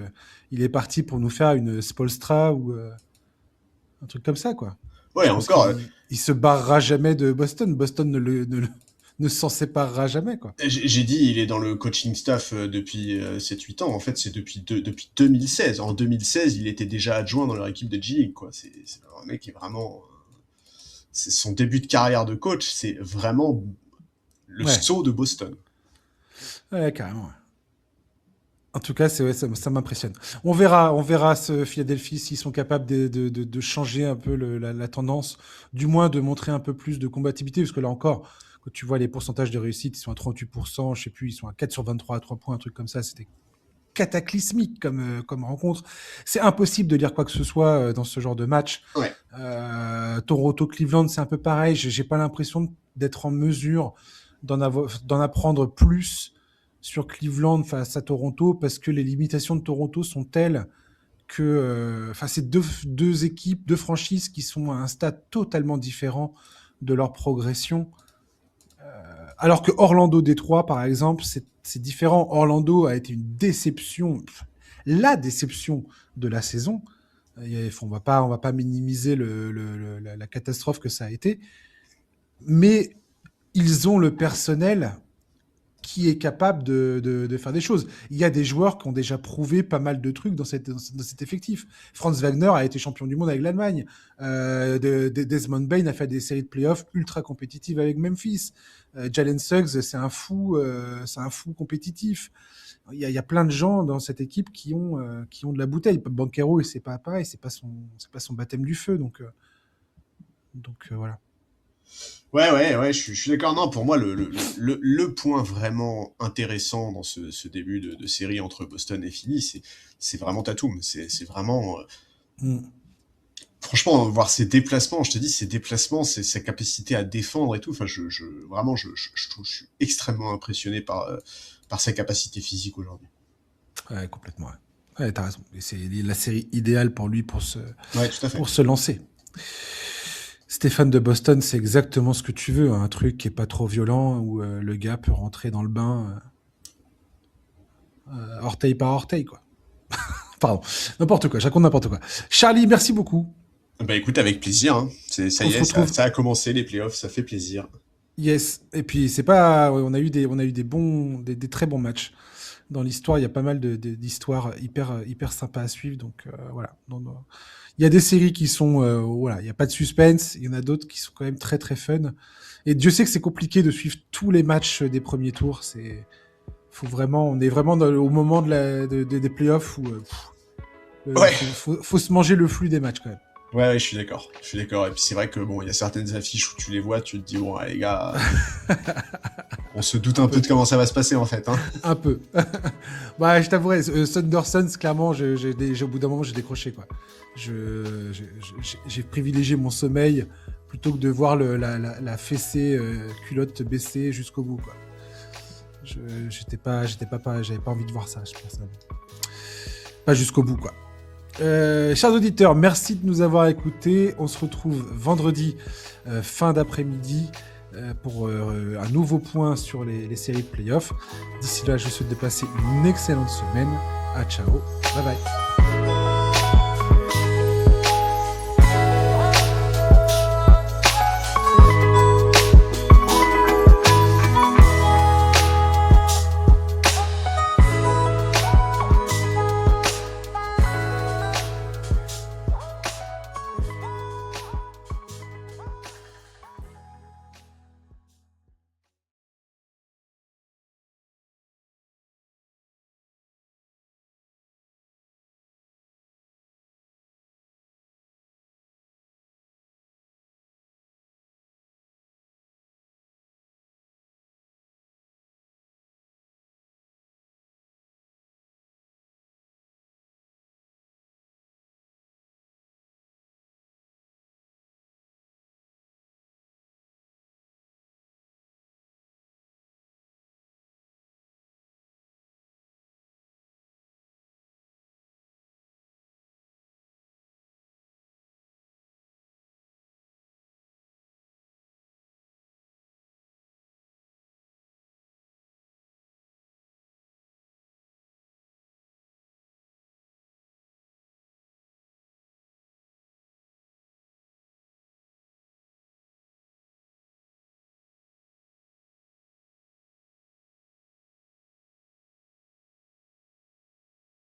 il est parti pour nous faire une Spolstra ou un truc comme ça, quoi. Ouais, Je pense encore, qu'il se barrera jamais de Boston. Boston ne le ne s'en séparera jamais, quoi. J'ai dit, il est dans le coaching staff depuis 7-8 ans. En fait, c'est depuis 2016. En 2016, il était déjà adjoint dans leur équipe de G-League, quoi. C'est un mec qui est vraiment... C'est son début de carrière de coach, c'est vraiment le saut de Boston. Ouais, carrément. Ouais. En tout cas, ça m'impressionne. On verra ce Philadelphie s'ils sont capables de changer un peu la tendance, du moins de montrer un peu plus de combativité, parce que là encore, quand tu vois les pourcentages de réussite, ils sont à 38%, je sais plus, ils sont à 4 sur 23 à 3 points, un truc comme ça, c'était cataclysmique comme rencontre. C'est impossible de lire quoi que ce soit dans ce genre de match. Ouais. Toronto-Cleveland, c'est un peu pareil. J'ai pas l'impression d'être en mesure d'en apprendre plus sur Cleveland face à Toronto, parce que les limitations de Toronto sont telles que c'est deux équipes, deux franchises qui sont à un stade totalement différent de leur progression. Alors que Orlando-Détroit, par exemple, c'est différent. Orlando a été une déception, la déception de la saison. On va pas minimiser la catastrophe que ça a été. Mais ils ont le personnel qui est capable de faire des choses. Il y a des joueurs qui ont déjà prouvé pas mal de trucs dans cet effectif. Franz Wagner a été champion du monde avec l'Allemagne. Desmond Bane a fait des séries de playoffs ultra compétitives avec Memphis. Jalen Suggs, c'est un fou compétitif. Il y a plein de gens dans cette équipe qui ont de la bouteille. Banchero, c'est pas pareil, c'est pas son baptême du feu. Donc voilà. Ouais, je suis d'accord. Non, pour moi, le point vraiment intéressant dans ce début de série entre Boston et Philly, c'est vraiment Tatum. C'est vraiment... Franchement, voir ses déplacements, je te dis, c'est sa capacité à défendre et tout. Enfin, je suis extrêmement impressionné par sa capacité physique aujourd'hui. Ouais, complètement. Ouais, t'as raison. Et c'est la série idéale pour lui pour se lancer. Stéphane de Boston, c'est exactement ce que tu veux. Un truc qui est pas trop violent, où le gars peut rentrer dans le bain orteil par orteil, quoi. Pardon. N'importe quoi, je raconte n'importe quoi. Charlie, merci beaucoup. Bah écoute, avec plaisir. Hein. Ça a commencé, les playoffs, ça fait plaisir. Yes. Et puis, on a eu des très bons matchs. Dans l'histoire, il y a pas mal d'histoires hyper sympas à suivre. Donc, voilà. Il y a des séries qui sont, il n'y a pas de suspense. Il y en a d'autres qui sont quand même très, très fun. Et Dieu sait que c'est compliqué de suivre tous les matchs des premiers tours. On est vraiment au moment des playoffs où faut se manger le flux des matchs quand même. Ouais, je suis d'accord. Et puis c'est vrai que bon, il y a certaines affiches où tu les vois, tu te dis bon, les gars, on se doute un peu de comment ça va se passer en fait. Hein. Un peu. Bah, je t'avouerai, Thunder Suns, clairement, au bout d'un moment, j'ai décroché quoi. J'ai privilégié mon sommeil plutôt que de voir la fessée culotte baissée jusqu'au bout quoi. J'avais pas envie de voir ça, personnellement. Pas jusqu'au bout quoi. Chers auditeurs, merci de nous avoir écoutés. On se retrouve vendredi fin d'après-midi pour un nouveau point sur les séries de playoffs. D'ici là, je vous souhaite de passer une excellente semaine. Ciao, bye bye.